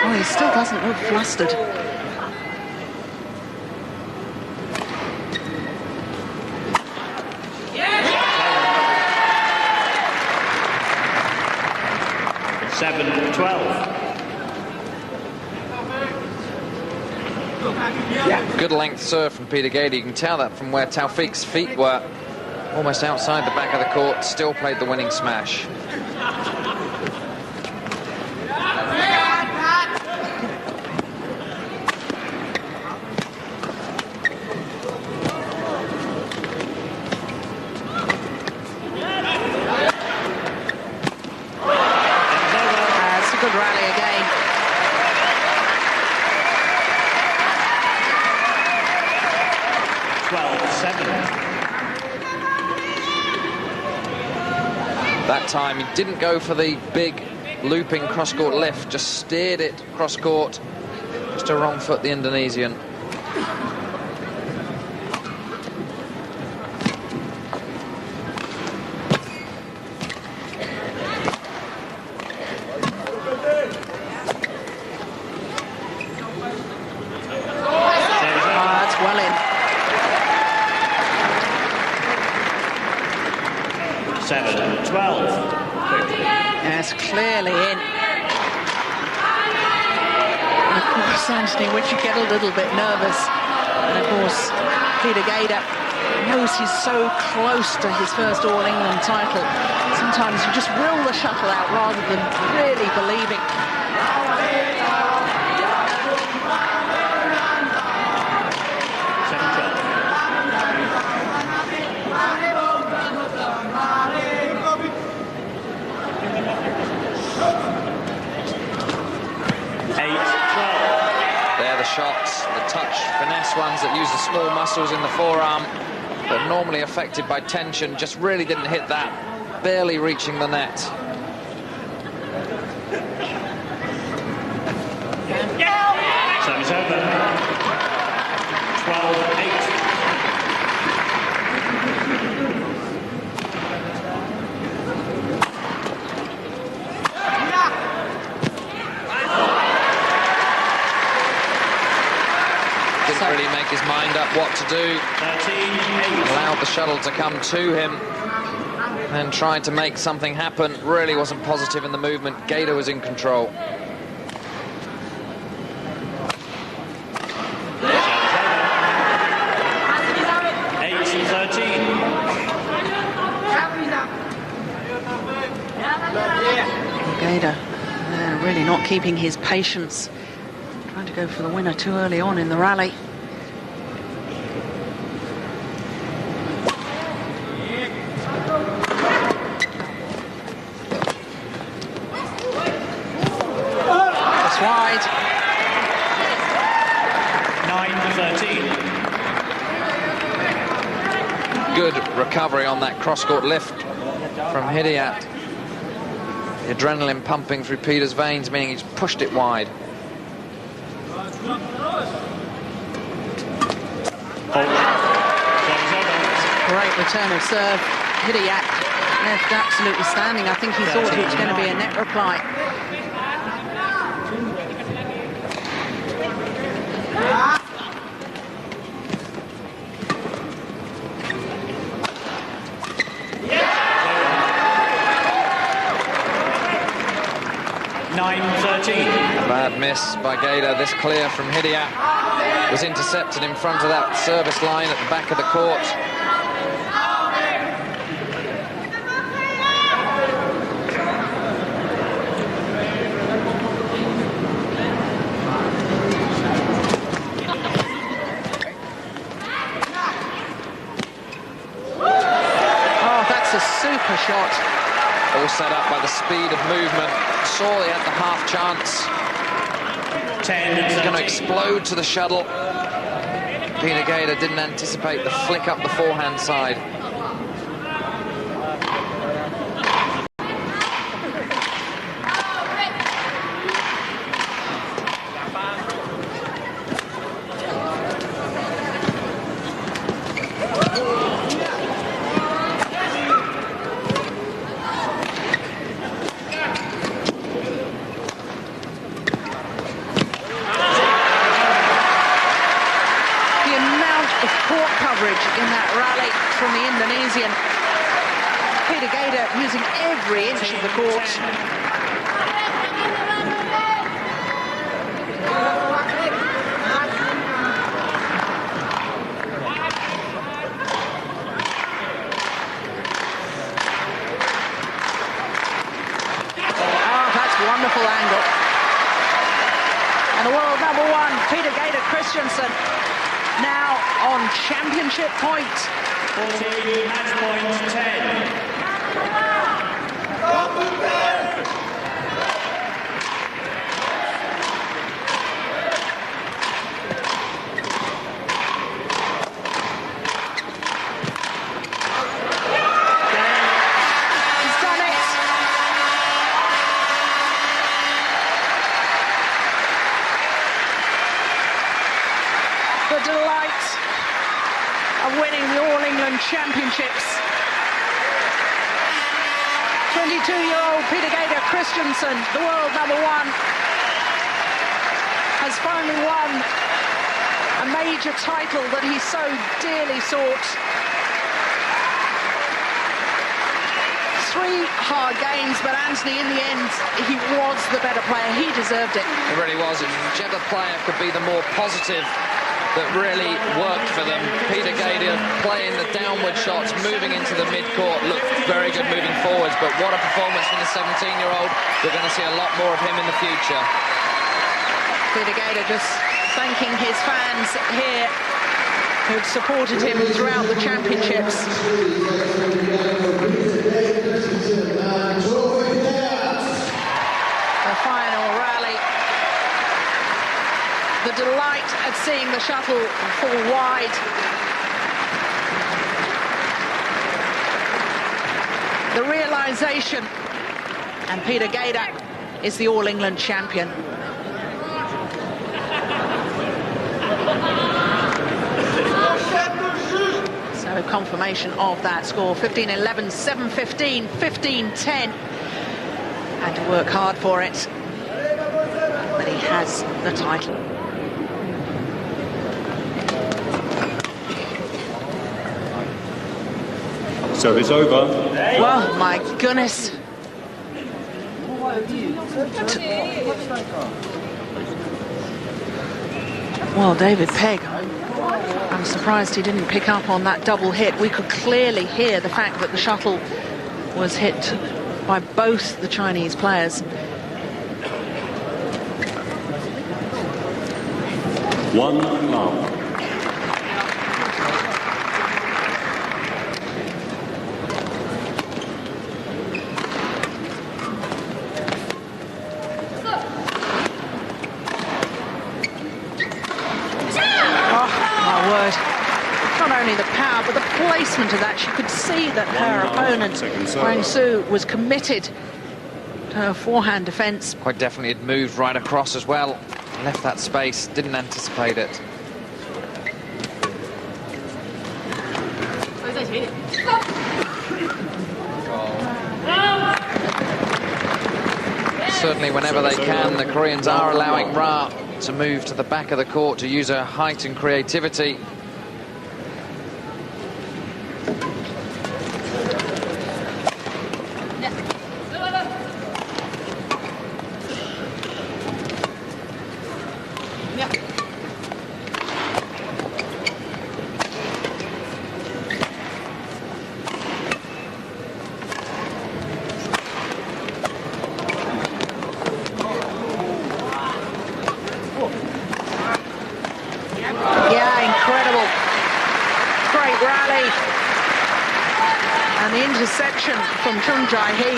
Oh, he still doesn't look flustered. Good length serve from Peter Gade. You can tell that from where Taufik's feet were, almost outside the back of the court, still played the winning smash. It's a good rally again. That time he didn't go for the big looping cross-court lift, just steered it cross-court. Just a wrong foot, the Indonesian. That's well in. 7-12. Yes, clearly in. And of course, Anthony, when you get a little bit nervous, and of course, Peter Gade knows he's so close to his first All-England title. Sometimes you just will the shuttle out rather than really believing. muscles in the forearm, but normally affected by tension, just really didn't hit that, barely reaching the net. Service over. 12-8. Didn't really make his mind up what to do. 13-8. Allowed the shuttle to come to him and tried to make something happen. Really wasn't positive in the movement. Gade was in control. Gade really not keeping his patience, trying to go for the winner too early on in the rally. That's wide. 9-13. Good recovery on that cross-court lift from Hidayat. The adrenaline pumping through Peter's veins, meaning he's pushed it wide. Great return of serve. Hidayat left absolutely standing. I think he thought it was going to be a net reply. A bad miss by Gade. This clear from Hidayat was intercepted in front of that service line at the back of the court. Oh, that's a super shot. All set up by the speed of movement. Saw he had the half chance. 10. He's going to explode to the shuttle. Peter Gade didn't anticipate the flick up the forehand side. In that rally from the Indonesian. Peter Gade using every inch of the court. Oh, that's a wonderful angle. And the world #1, Peter Gade Christensen, now on championship point. 14, match point 10. He's done it. The delight of winning the All England Championships. 22-year-old Peter Gade Christensen, the world #1, has finally won a major title that he so dearly sought. 3 hard games, but Anthony, in the end, he was the better player. He deserved it. It really was. Whichever player could be the more positive that really worked for them. Peter Gade playing the downward shots, moving into the mid-court, looked very good moving forwards, but what a performance from the 17-year-old. We're going to see a lot more of him in the future. Peter Gade just thanking his fans here who've supported him throughout the championships. The final rally. The delight of seeing the shuttle fall wide. the realisation. And Peter Gade is the All England champion. So confirmation of that score, 15-11, 7-15, 15-10. Had to work hard for it, but he has the title. Service over. Well, my goodness. Well, David Pegg, I'm surprised he didn't pick up on that double hit. We could clearly hear the fact that the shuttle was hit by both the Chinese players. 1 love. Not only the power, but the placement of that. She could see that her opponent, Huang Su, was committed to her forehand defence. Quite definitely had moved right across as well. Left that space, didn't anticipate it. Certainly whenever they can, the Koreans are allowing Ra to move to the back of the court to use her height and creativity.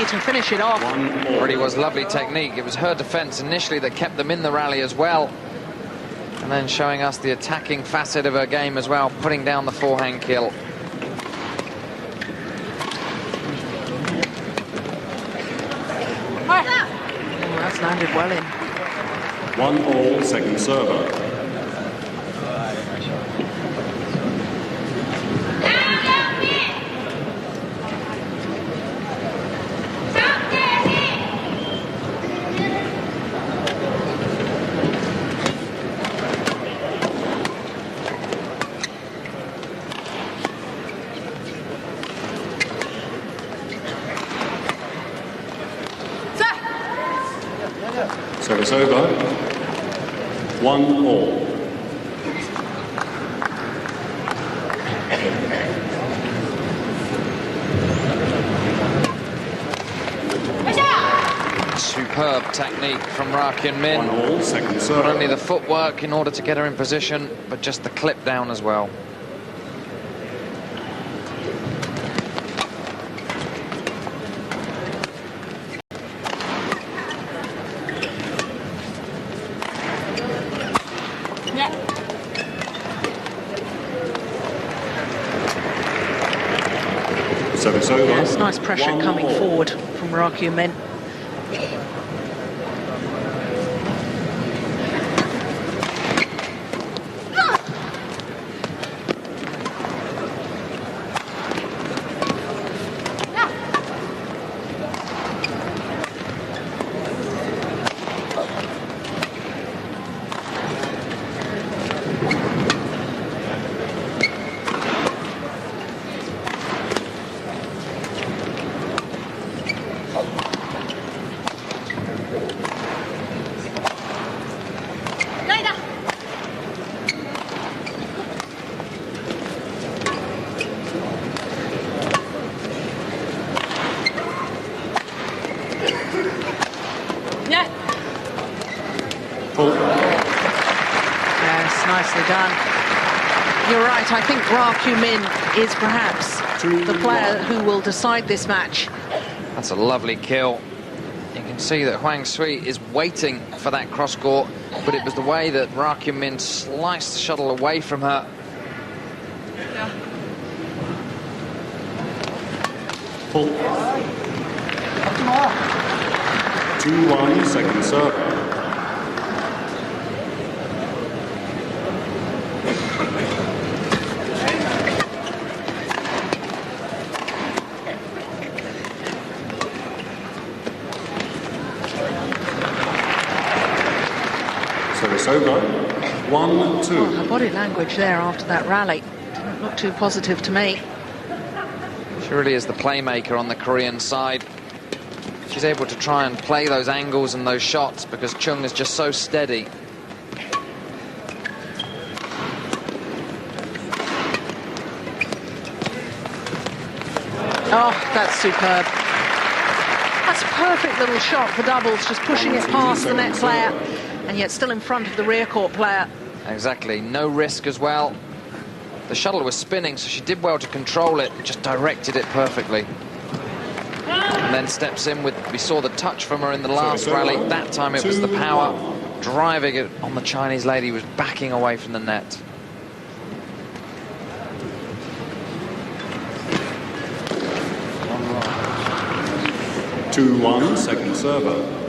To finish it off. Already was lovely technique. It was her defence initially that kept them in the rally as well, and then showing us the attacking facet of her game as well, putting down the forehand kill. Oh, that's landed well in. 1-1, second server. Service over. 1-1. Superb technique from Ra Kyun-min. 1-1, second serve. Not only the footwork in order to get her in position, but just the clip down as well. Service over. Yes, nice pressure coming forward from Ra Kyun-min. Yes, nicely done. You're right, I think Ra Kyun-min is perhaps the player who will decide this match. That's a lovely kill. You can see that Huang Su is waiting for that cross-court, but it was the way that Ra Kyun-min sliced the shuttle away from her. Full. 2-1, second serve. Service over. 1-2. Well, her body language there after that rally didn't look too positive to me. She really is the playmaker on the Korean side. She's able to try and play those angles and those shots because Chung is just so steady. Oh, that's superb. That's a perfect little shot for doubles, just pushing it past the net player and yet still in front of the rear court player. Exactly, no risk as well. The shuttle was spinning, so she did well to control it, just directed it perfectly. And then steps in with, we saw the touch from her in the last rally. That time it was the power, driving it on the Chinese lady, was backing away from the net. Two 2-1, second server.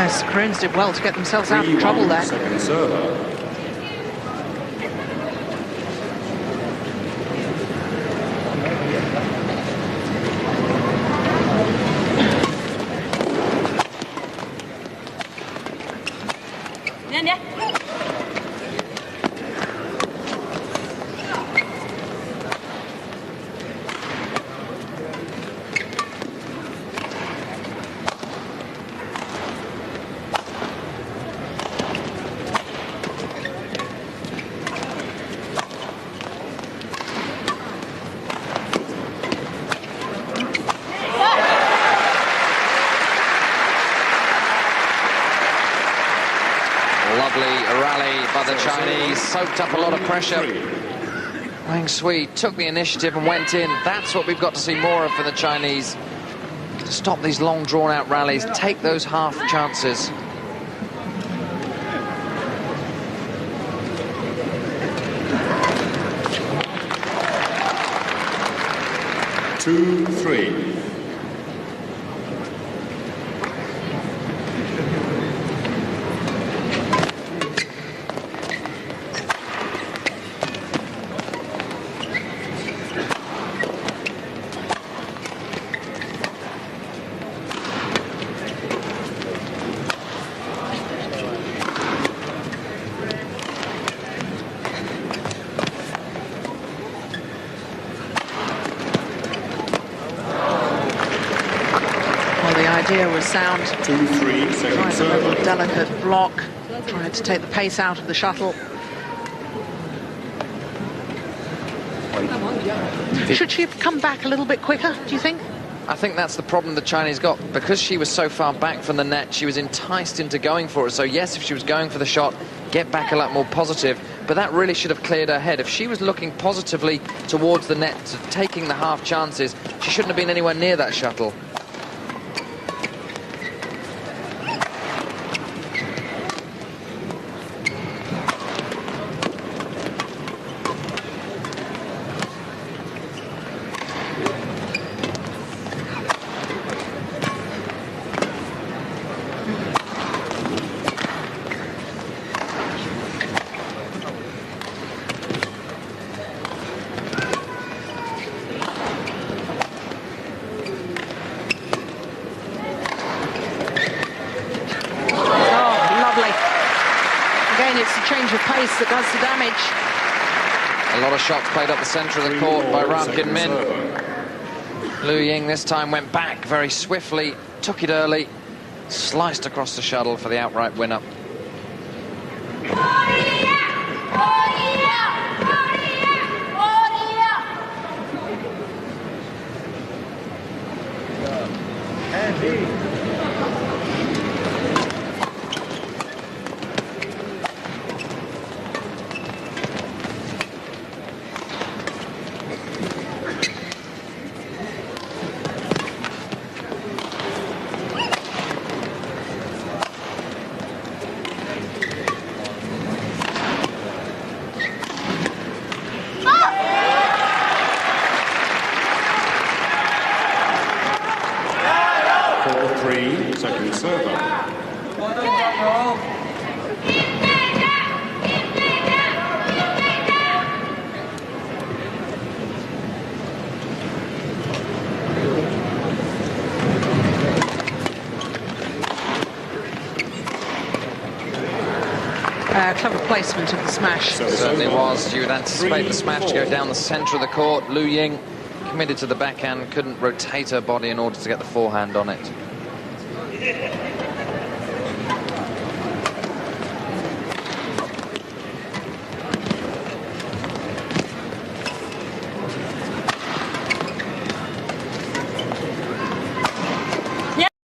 Yes, Koreans did well to get themselves out of trouble there. Second server. The Chinese soaked up a lot of pressure. Wang Sui took the initiative and went in. That's what we've got to see more of for the Chinese. To stop these long drawn-out rallies, take those half chances. Two, three. Was sound. 2-3, second Tried a little serve. delicate block, tried to take the pace out of the shuttle. Should she have come back a little bit quicker, do you think? I think that's the problem the Chinese got. Because she was so far back from the net, she was enticed into going for it. So yes, if she was going for the shot, get back a lot more positive. But that really should have cleared her head. If she was looking positively towards the net, taking the half chances, she shouldn't have been anywhere near that shuttle. That does the damage. A lot of shots played up the centre of the court by Ram Kin Min. Liu Ying this time went back very swiftly, took it early, sliced across the shuttle for the outright winner. second server. Clever placement of the smash. Certainly was. You would anticipate the smash to go down the centre of the court. Lu Ying committed to the backhand, couldn't rotate her body in order to get the forehand on it.